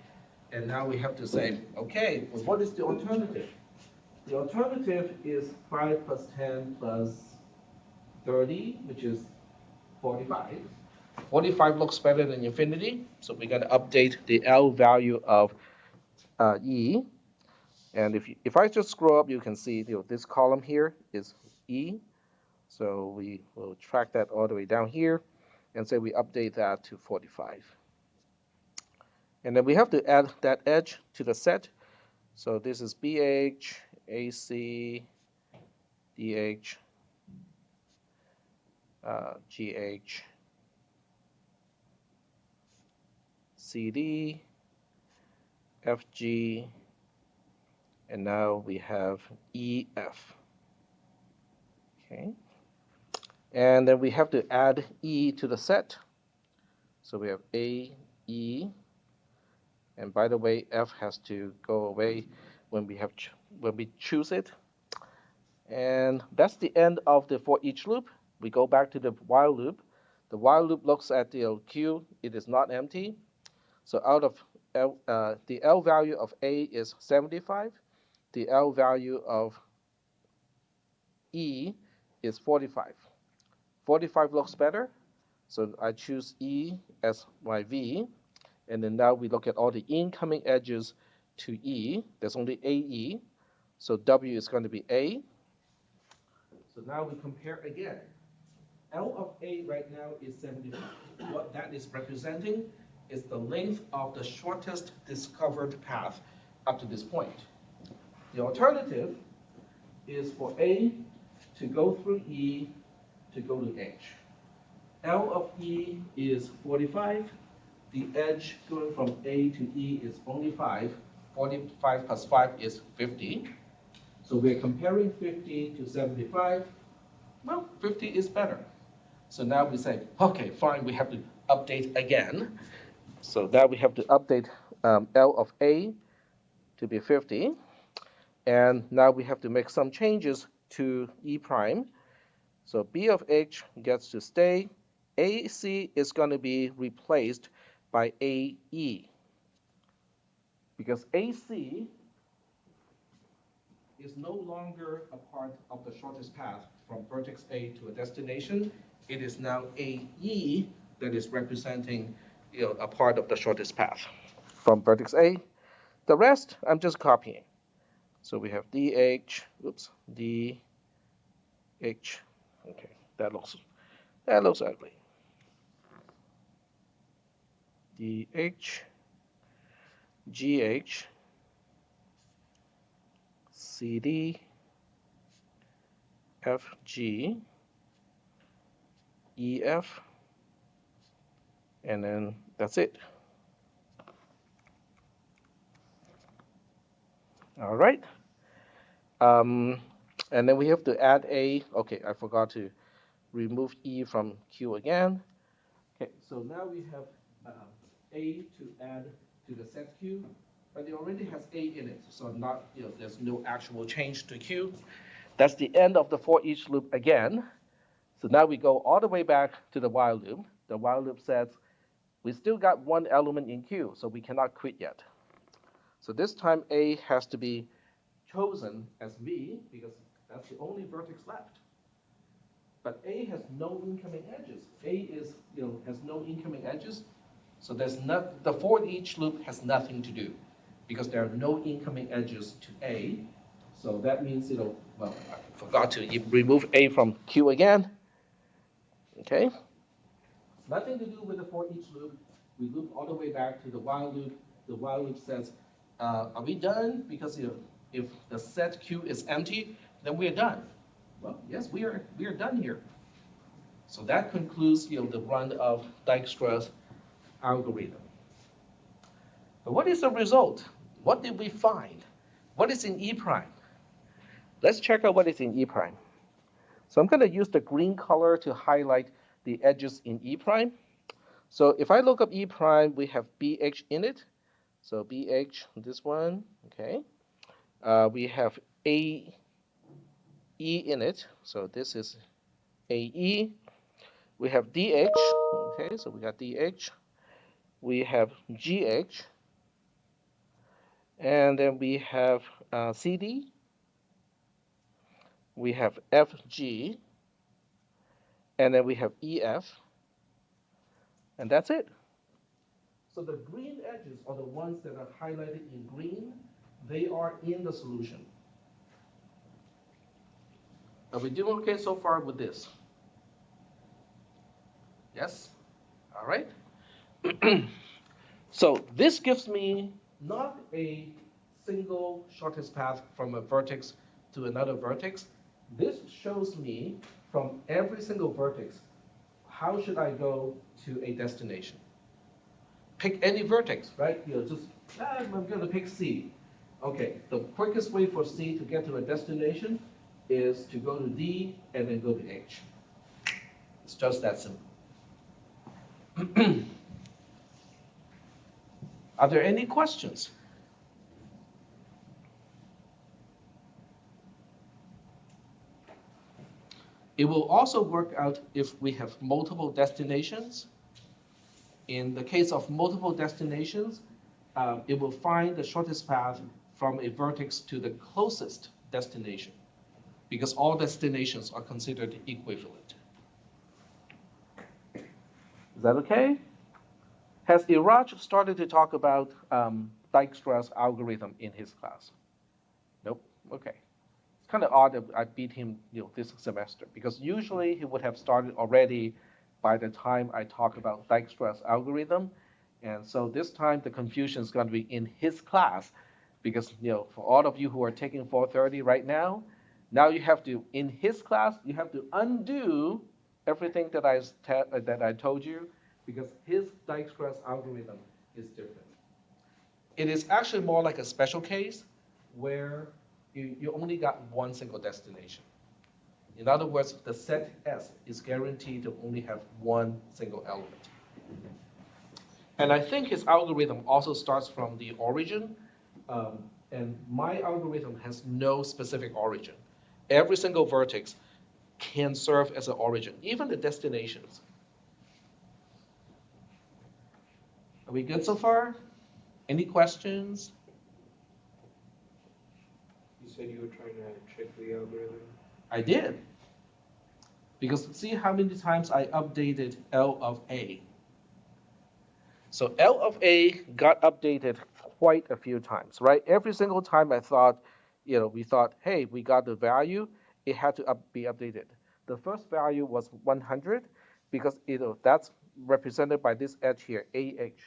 And now we have to say, okay, well, what is the alternative? The alternative is 5 plus 10 plus 30, which is 45. 45 looks better than infinity, so we're going to update the L value of E. And if I just scroll up, you can see this column here is E. So we will track that all the way down here and say we update that to 45. And then we have to add that edge to the set. So this is BH, AC, DH, GH, CD, FG, and now we have EF. Okay. And then we have to add E to the set. So we have A, E, and by the way, F has to go away when we choose it. And that's the end of the for each loop. We go back to the while loop. The while loop looks at the Q. It is not empty. So out of the L value of A is 75. The L value of E is 45. 45 looks better. So I choose E as my V. And then now we look at all the incoming edges to E. There's only AE. So W is going to be A. So now we compare again. L of A right now is 75. What that is representing is the length of the shortest discovered path up to this point. The alternative is for A to go through E, to go to H. L of E is 45. The edge going from A to E is only 5. 45 plus 5 is 50. So we're comparing 50 to 75. Well, 50 is better. So now we say, okay, fine, we have to update again. So now we have to update L of A to be 50. And now we have to make some changes to E prime. So B of H gets to stay. AC is going to be replaced by AE because AC is no longer a part of the shortest path from vertex A to a destination. It is now AE that is representing a part of the shortest path from vertex A. The rest, I'm just copying. So we have DH, oops, DH. Okay, that looks ugly. DH, GH, CD, FG, EF, and then that's it. All right. Um, and then we have to add A. Okay, I forgot to remove E from Q again. Okay, so now we have A to add to the set Q, but it already has A in it, so there's no actual change to Q. That's the end of the for each loop again. So now we go all the way back to the while loop. The while loop says we still got one element in Q, so we cannot quit yet. So this time A has to be chosen as V because that's the only vertex left. But A has no incoming edges. A has no incoming edges, so the for each loop has nothing to do because there are no incoming edges to A. So that means well, I forgot to remove A from Q again. Okay, nothing to do with the for each loop. We loop all the way back to the while loop. The while loop says, are we done? Because if the set Q is empty, then we are done. Well, yes, we are done here. So that concludes the run of Dijkstra's algorithm. But what is the result? What did we find? What is in E prime? Let's check out what is in E prime. So I'm going to use the green color to highlight the edges in E prime. So if I look up E prime, we have BH in it. So BH, this one, okay. We have AE in it. So this is AE. We have DH, okay, so we got DH. We have GH. And then we have CD. We have FG. And then we have EF. And that's it. So the green edges are the ones that are highlighted in green. They are in the solution. Are we doing okay so far with this? Yes? All right. So this gives me not a single shortest path from a vertex to another vertex. This shows me from every single vertex, how should I go to a destination? Pick any vertex, right? Just, I'm going to pick C. Okay, the quickest way for C to get to a destination is to go to D and then go to H. It's just that simple. Are there any questions? It will also work out if we have multiple destinations. In the case of multiple destinations, it will find the shortest path from a vertex to the closest destination because all destinations are considered equivalent. Is that okay? Has Iraj started to talk about Dijkstra's algorithm in his class? Nope. Okay. It's kind of odd that I beat him, this semester because usually he would have started already by the time I talk about Dijkstra's algorithm, and so this time the confusion is going to be in his class because for all of you who are taking 430 right now, now you have to in his class you have to undo everything that I told you because his Dijkstra's algorithm is different. It is actually more like a special case where you only got one single destination. In other words, the set S is guaranteed to only have one single element. And I think his algorithm also starts from the origin. And my algorithm has no specific origin. Every single vertex can serve as an origin, even the destinations. Are we good so far? Any questions? You said you were trying to trick the algorithm. I did. Because see how many times I updated L of A. So L of A got updated quite a few times, right? Every single time I thought, we thought, hey, we got the value, it had to be updated. The first value was 100 because that's represented by this edge here, AH.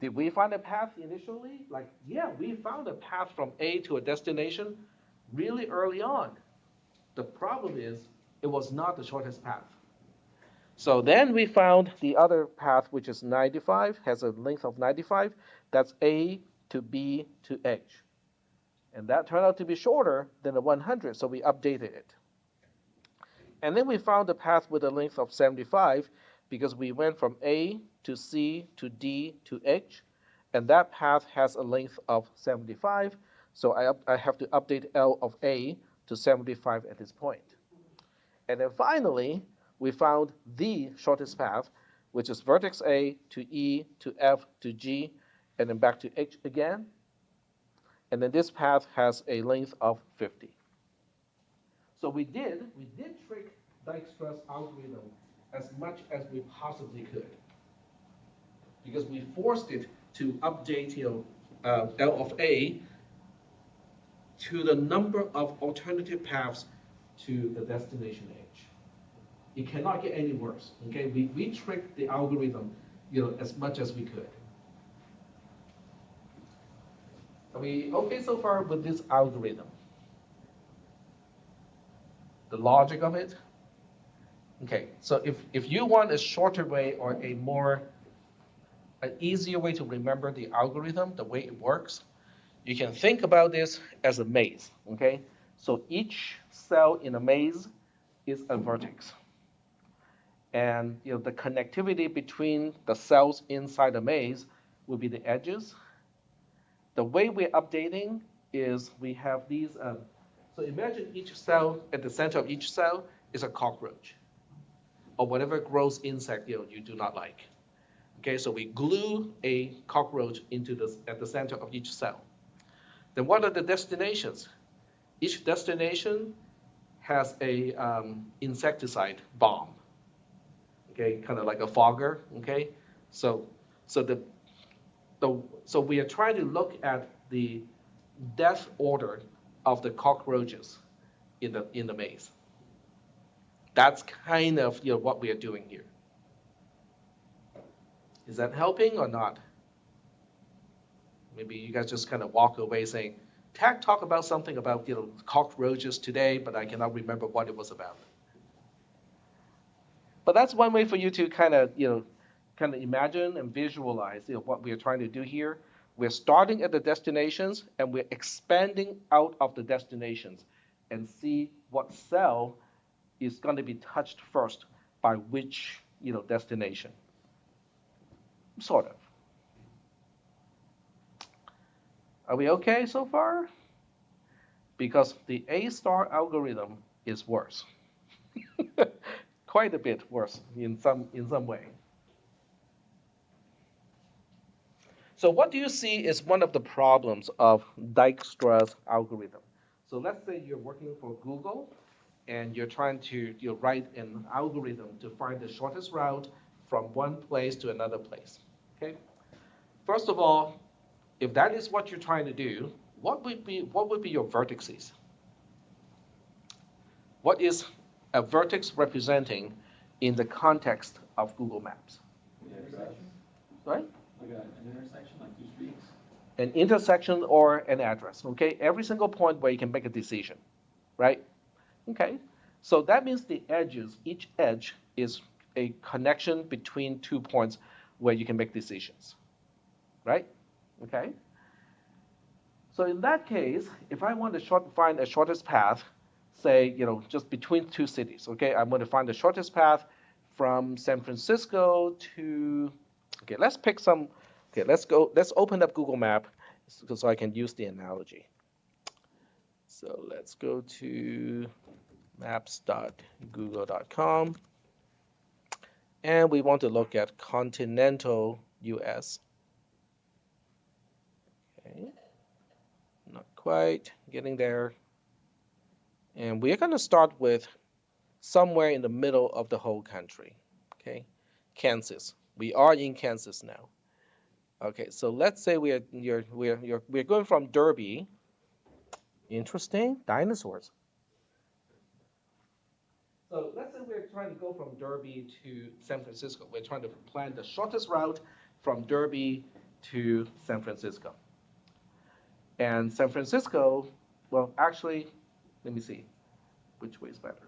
Did we find a path initially? Like, yeah, we found a path from A to a destination really early on. The problem is it was not the shortest path. So then we found the other path, which is 95, has a length of 95. That's A to B to H. And that turned out to be shorter than the 100, so we updated it. And then we found a path with a length of 75 because we went from A to C to D to H, and that path has a length of 75, so I have to update L of A to 75 at this point. And then finally, we found the shortest path, which is vertex A to E to F to G, and then back to H again. And then this path has a length of 50. So we did trick Dijkstra's algorithm as much as we possibly could, because we forced it to update L of A to the number of alternative paths to the destination H. It cannot get any worse. Okay, we tricked the algorithm, as much as we could. Are we okay so far with this algorithm? The logic of it? Okay, so if you want a shorter way or an easier way to remember the algorithm, the way it works, you can think about this as a maze, okay? So each cell in a maze is a vertex. And the connectivity between the cells inside the maze will be the edges. The way we're updating is we have these. So imagine each cell, at the center of each cell is a cockroach or whatever gross insect you do not like. Okay, so we glue a cockroach at the center of each cell. Then what are the destinations? Each destination has a insecticide bomb. Okay, kind of like a fogger. Okay, so so so we are trying to look at the death order of the cockroaches in the maze. That's kind of what we are doing here. Is that helping or not? Maybe you guys just kind of walk away saying, "Tag talk about something about cockroaches today, but I cannot remember what it was about." But that's one way for you to kind of imagine and visualize what we are trying to do here. We're starting at the destinations and we're expanding out of the destinations and see what cell is going to be touched first by which destination. Sort of. Are we okay so far? Because the A star algorithm is worse. Quite a bit worse in some way. So what do you see is one of the problems of Dijkstra's algorithm? So let's say you're working for Google and you're trying to write an algorithm to find the shortest route from one place to another place. Okay. First of all, if that is what you're trying to do, what would be your vertices? What is a vertex representing in the context of Google Maps? Intersection? Right? Like an intersection, like two streets? An intersection or an address. Okay, every single point where you can make a decision, right? Okay, So that means the edges, each edge is a connection between 2 points where you can make decisions, right? Okay. So in that case, if I want to find a shortest path, say, just between two cities, okay, I'm going to find the shortest path from San Francisco to, okay, let's pick some, okay, let's open up Google Map so I can use the analogy. So let's go to maps.google.com, and we want to look at continental US. Okay, not quite getting there. And we're going to start with somewhere in the middle of the whole country. Okay, Kansas. We are in Kansas now. Okay, so let's say we're going from Derby. Interesting, dinosaurs. So let's say we're trying to go from Derby to San Francisco. We're trying to plan the shortest route from Derby to San Francisco. And San Francisco, well, actually, let me see which way is better.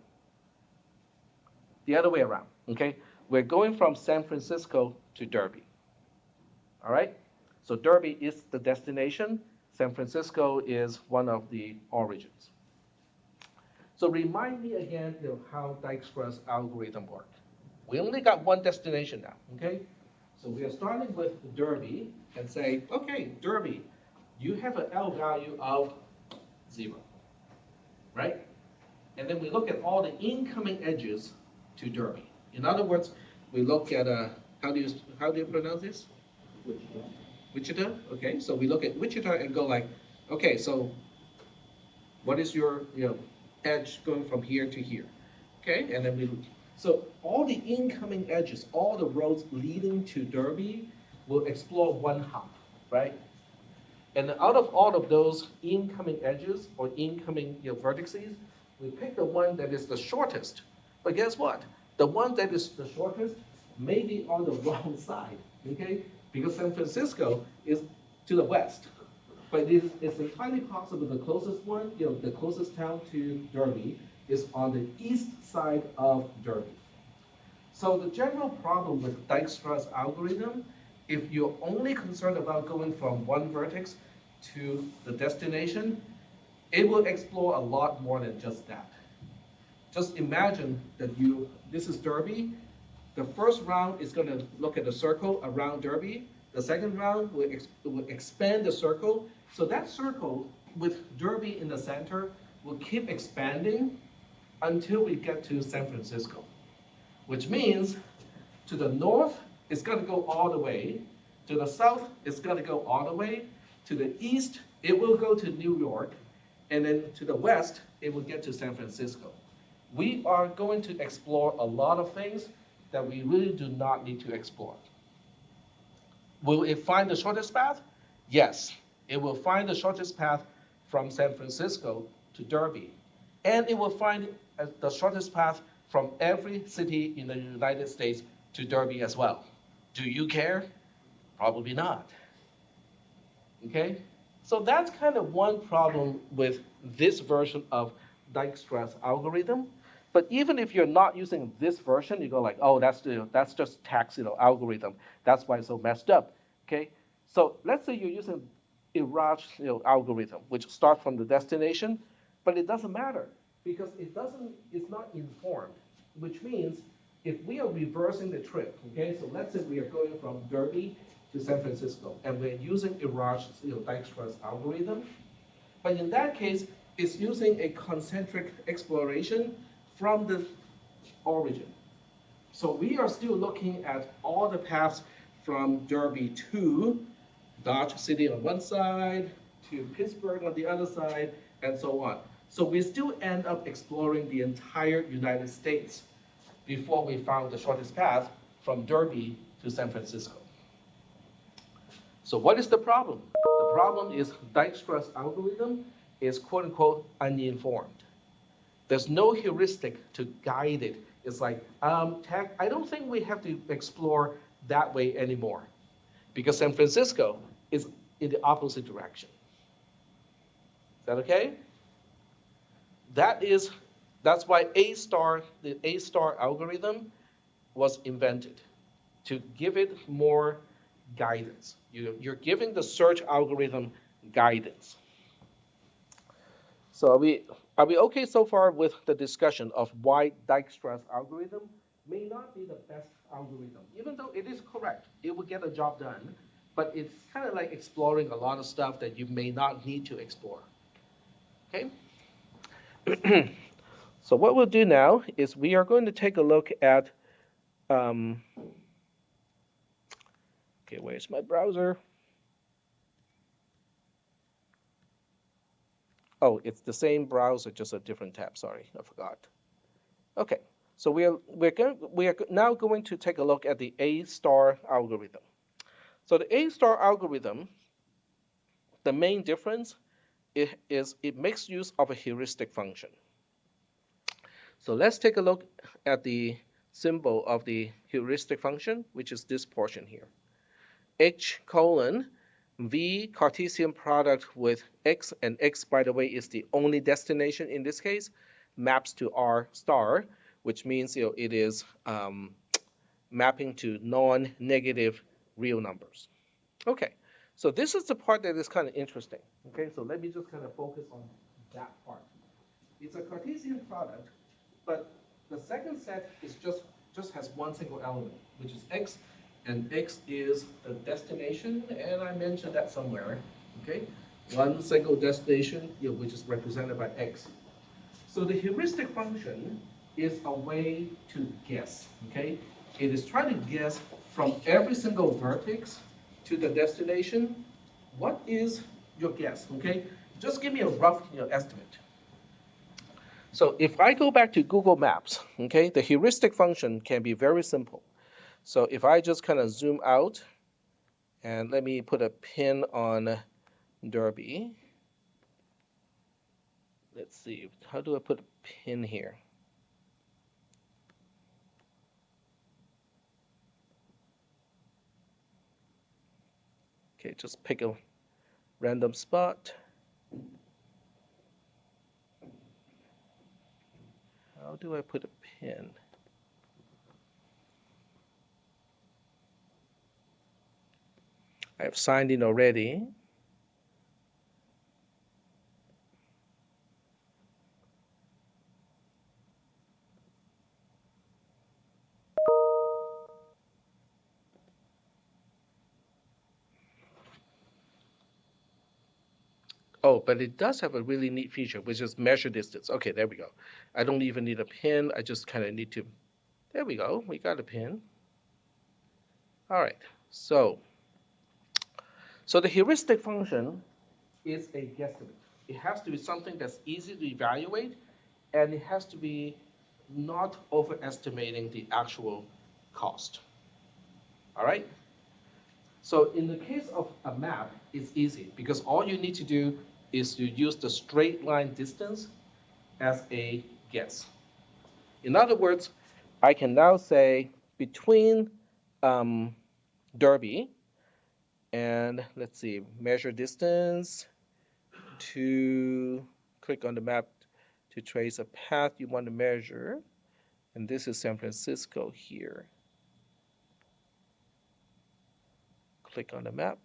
The other way around, okay? We're going from San Francisco to Derby, all right? So Derby is the destination. San Francisco is one of the origins. So remind me again, how Dijkstra's algorithm worked. We only got one destination now, okay? So we are starting with Derby and say, okay, Derby, you have an L value of 0, right? And then we look at all the incoming edges to Derby. In other words, we look at how do you pronounce this? Wichita. Wichita. Okay, so we look at Wichita and go like, okay, so what is your edge going from here to here? Okay, and then so all the incoming edges, all the roads leading to Derby, will explore one hop, right? And out of all of those incoming edges or incoming vertices, we pick the one that is the shortest. But guess what? The one that is the shortest may be on the wrong side, okay? Because San Francisco is to the west. But it's entirely possible the closest one, the closest town to Derby is on the east side of Derby. So the general problem with Dijkstra's algorithm, if you're only concerned about going from one vertex to the destination, it will explore a lot more than just that. Just imagine that this is Derby. The first round is going to look at the circle around Derby. The second round will expand the circle. So that circle with Derby in the center will keep expanding until we get to San Francisco, which means to the north, it's going to go all the way. To the south, it's going to go all the way. To the east, it will go to New York. And then to the west, it will get to San Francisco. We are going to explore a lot of things that we really do not need to explore. Will it find the shortest path? Yes, it will find the shortest path from San Francisco to Derby. And it will find the shortest path from every city in the United States to Derby as well. Do you care? Probably not. Okay? So that's kind of one problem with this version of Dijkstra's algorithm. But even if you're not using this version, you go like, oh, that's just tax algorithm. That's why it's so messed up. Okay? So let's say you're using Iraj algorithm, which starts from the destination, but it doesn't matter because it's not informed, which means if we are reversing the trip, okay, so let's say we are going from Derby to San Francisco, and we're using Iraj's, Dijkstra's algorithm, but in that case, it's using a concentric exploration from the origin. So we are still looking at all the paths from Derby to Dodge City on one side, to Pittsburgh on the other side, and so on. So we still end up exploring the entire United States before we found the shortest path from Derby to San Francisco. So what is the problem? The problem is Dijkstra's algorithm is quote unquote uninformed. There's no heuristic to guide it. It's like, I don't think we have to explore that way anymore because San Francisco is in the opposite direction. Is that okay? That is That's why the A star algorithm was invented to give it more guidance. You're giving the search algorithm guidance. So are we okay so far with the discussion of why Dijkstra's algorithm may not be the best algorithm, even though it is correct, it will get the job done, but it's kind of like exploring a lot of stuff that you may not need to explore. Okay. So what we'll do now is we are going to take a look at okay, where's my browser? Oh, it's the same browser, just a different tab. Sorry, I forgot. Okay, so we are now going to take a look at the A star algorithm. So the A star algorithm, the main difference is it makes use of a heuristic function. So let's take a look at the symbol of the heuristic function, which is this portion here. H colon V Cartesian product with x, and x, by the way, is the only destination in this case, maps to R star, which means it is mapping to non-negative real numbers. Okay, so this is the part that is kind of interesting. Okay, so let me just kind of focus on that part. It's a Cartesian product, but the second set is just has one single element, which is x, and x is the destination, and I mentioned that somewhere. Okay, one single destination, which is represented by x. So the heuristic function is a way to guess. Okay, it is trying to guess from every single vertex to the destination. What is your guess? Okay, just give me a rough estimate. So if I go back to Google Maps, okay, the heuristic function can be very simple. So if I just kind of zoom out and let me put a pin on Derby. Let's see, how do I put a pin here? Okay, just pick a random spot. How do I put a pin? I have signed in already. Oh, but it does have a really neat feature, which is measure distance. Okay, there we go. I don't even need a pin. I just kind of need to. There we go. We got a pin. All right. So the heuristic function is a guesstimate. It has to be something that's easy to evaluate, and it has to be not overestimating the actual cost. All right? So in the case of a map, it's easy because all you need to do is to use the straight line distance as a guess. In other words, I can now say between Derby and let's see, measure distance to click on the map to trace a path you want to measure. And this is San Francisco here. Click on the map.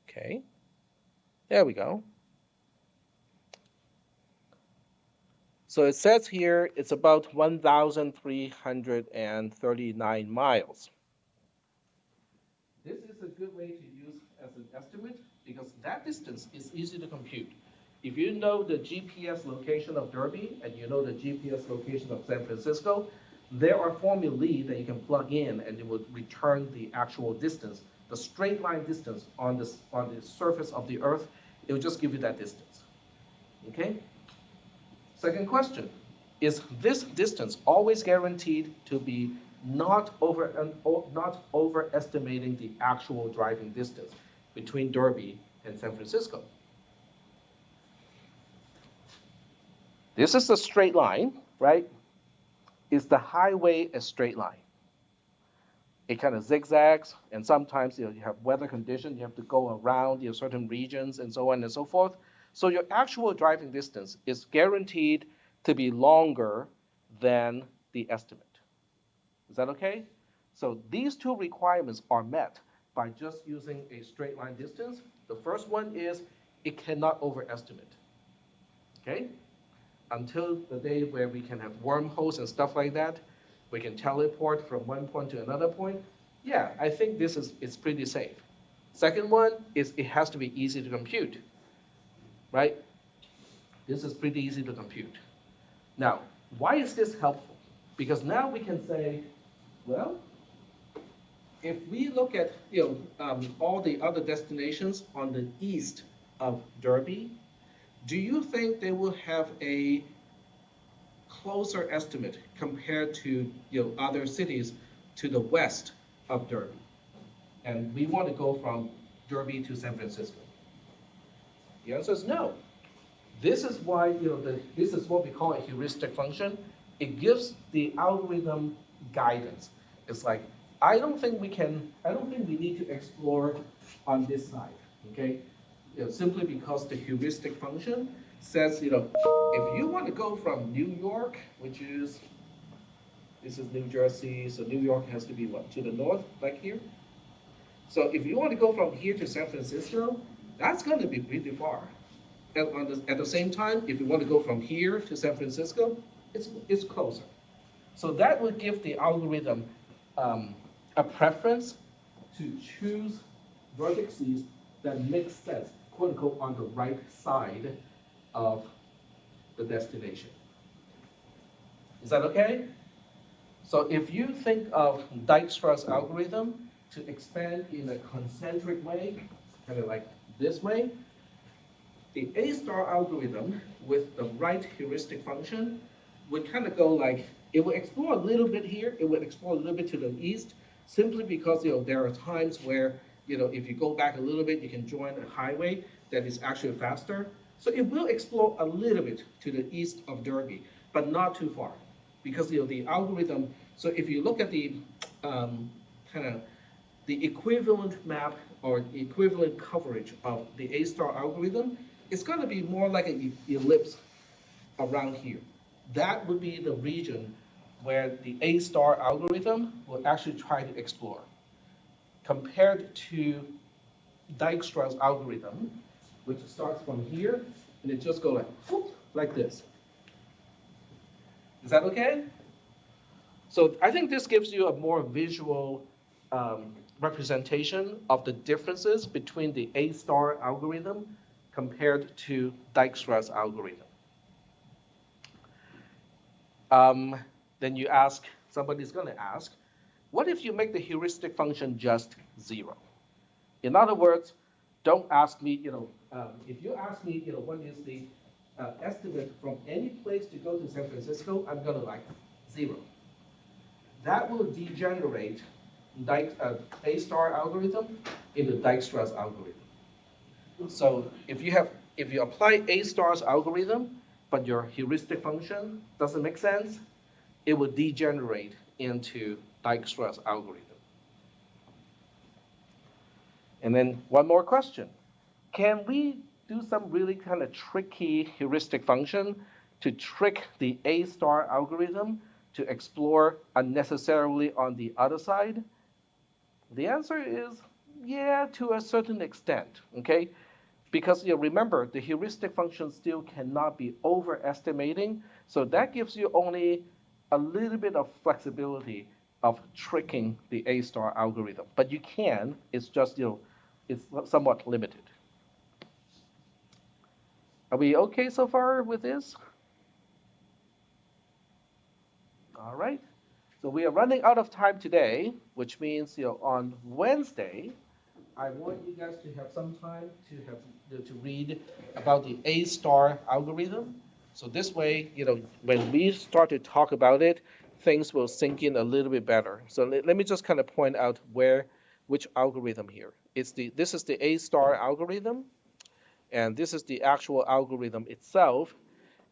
Okay. There we go. So it says here it's about 1,339 miles. This is a good way to use as an estimate because that distance is easy to compute. If you know the GPS location of Derby and you know the GPS location of San Francisco, there are formulae that you can plug in and it will return the actual distance, the straight line distance on the surface of the Earth. It will just give you that distance. Okay? Second question, is this distance always guaranteed to be not overestimating the actual driving distance between Derby and San Francisco? This is a straight line, right? Is the highway a straight line? It kind of zigzags, and sometimes you have weather conditions, you have to go around certain regions and so on and so forth. So your actual driving distance is guaranteed to be longer than the estimate. Is that okay? So these two requirements are met by just using a straight line distance. The first one is it cannot overestimate. Okay? Until the day where we can have wormholes and stuff like that, we can teleport from one point to another point. Yeah, I think this is pretty safe. Second one is it has to be easy to compute, right? This is pretty easy to compute. Now, why is this helpful? Because now we can say, well, if we look at all the other destinations on the east of Derby, do you think they will have a closer estimate compared to other cities to the west of Derby? And we want to go from Derby to San Francisco. The answer is no. This is why this is what we call a heuristic function. It gives the algorithm guidance. It's like I don't think we need to explore on this side. Okay, simply because the heuristic function says if you want to go from New York, which is this is New Jersey, so New York has to be what, to the north, like here. So if you want to go from here to San Francisco, that's going to be pretty far. And at the same time, if you want to go from here to San Francisco, it's closer. So that would give the algorithm a preference to choose vertices that make sense, quote unquote, on the right side of the destination. Is that okay? So if you think of Dijkstra's algorithm to expand in a concentric way, kind of like this way, the A star algorithm with the right heuristic function would kind of go like, it will explore a little bit here, it would explore a little bit to the east, simply because there are times where if you go back a little bit, you can join a highway that is actually faster. So it will explore a little bit to the east of Derby, but not too far, because the algorithm. So if you look at the kind of the equivalent map or equivalent coverage of the A star algorithm, it's going to be more like an ellipse around here. That would be the region where the A star algorithm will actually try to explore. Compared to Dijkstra's algorithm, which starts from here and it just goes like this. Is that okay? So I think this gives you a more visual representation of the differences between the A star algorithm compared to Dijkstra's algorithm. Um, then somebody's going to ask, what if you make the heuristic function just 0? In other words, don't ask me, if you ask me, what is the estimate from any place to go to San Francisco, I'm going to like 0. That will degenerate A star algorithm into Dijkstra's algorithm. So if you apply A star's algorithm, but your heuristic function doesn't make sense, it will degenerate into Dijkstra's algorithm. And then one more question. Can we do some really kind of tricky heuristic function to trick the A star algorithm to explore unnecessarily on the other side? The answer is yeah, to a certain extent, okay? Because remember, the heuristic function still cannot be overestimating, so that gives you only a little bit of flexibility of tricking the A star algorithm. But you can, it's just it's somewhat limited. Are we okay so far with this? All right. So we are running out of time today, which means on Wednesday, I want you guys to have some time to read about the A star algorithm. So this way, when we start to talk about it, things will sink in a little bit better. So let me just kind of point out which algorithm here. This is the A star algorithm, and this is the actual algorithm itself.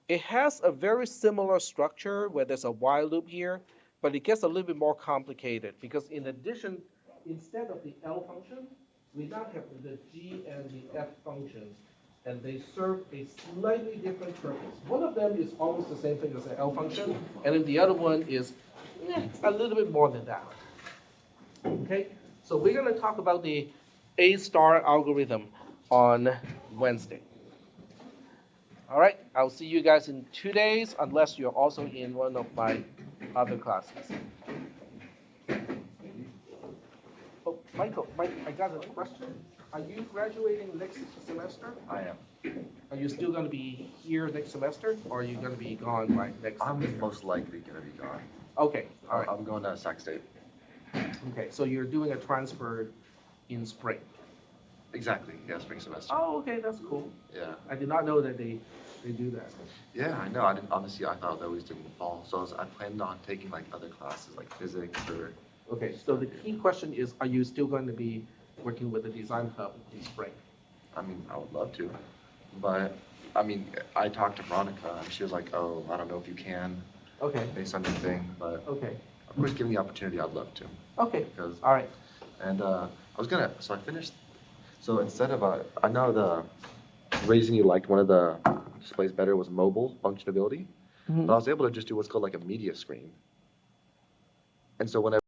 It has a very similar structure where there's a while loop here, but it gets a little bit more complicated because instead of the L function, we now have the G and the F functions and they serve a slightly different purpose. One of them is almost the same thing as an L function, and then the other one is a little bit more than that. Okay, so we're going to talk about the A star algorithm on Wednesday. All right, I'll see you guys in 2 days, unless you're also in one of my other classes. Oh, Michael, Mike, I got a question. Are you graduating next semester? I am. Are you still going to be here next semester, or are you going to be gone by next I'm semester? most likely gonna be gone. Okay, all right. I'm going to Sac State. Okay, so you're doing a transfer in spring. Exactly, yeah, spring semester. Oh, okay, that's cool. Yeah. I did not know that they do that. Yeah, I know. I didn't, honestly, I thought they always did in the fall. So I planned on taking like other classes like physics or. Okay, so the key question is, are you still going to be working with the design hub in spring? I mean, I would love to, but I mean, I talked to Veronica and she was like, "Oh, I don't know if you can Okay, based on your thing, but okay, of course, given the opportunity, I'd love to." okay, Because all right. and I was gonna. So I finished. So instead of I know the reason you liked one of the displays better was mobile functionality, but I was able to just do what's called like a media screen. And so whenever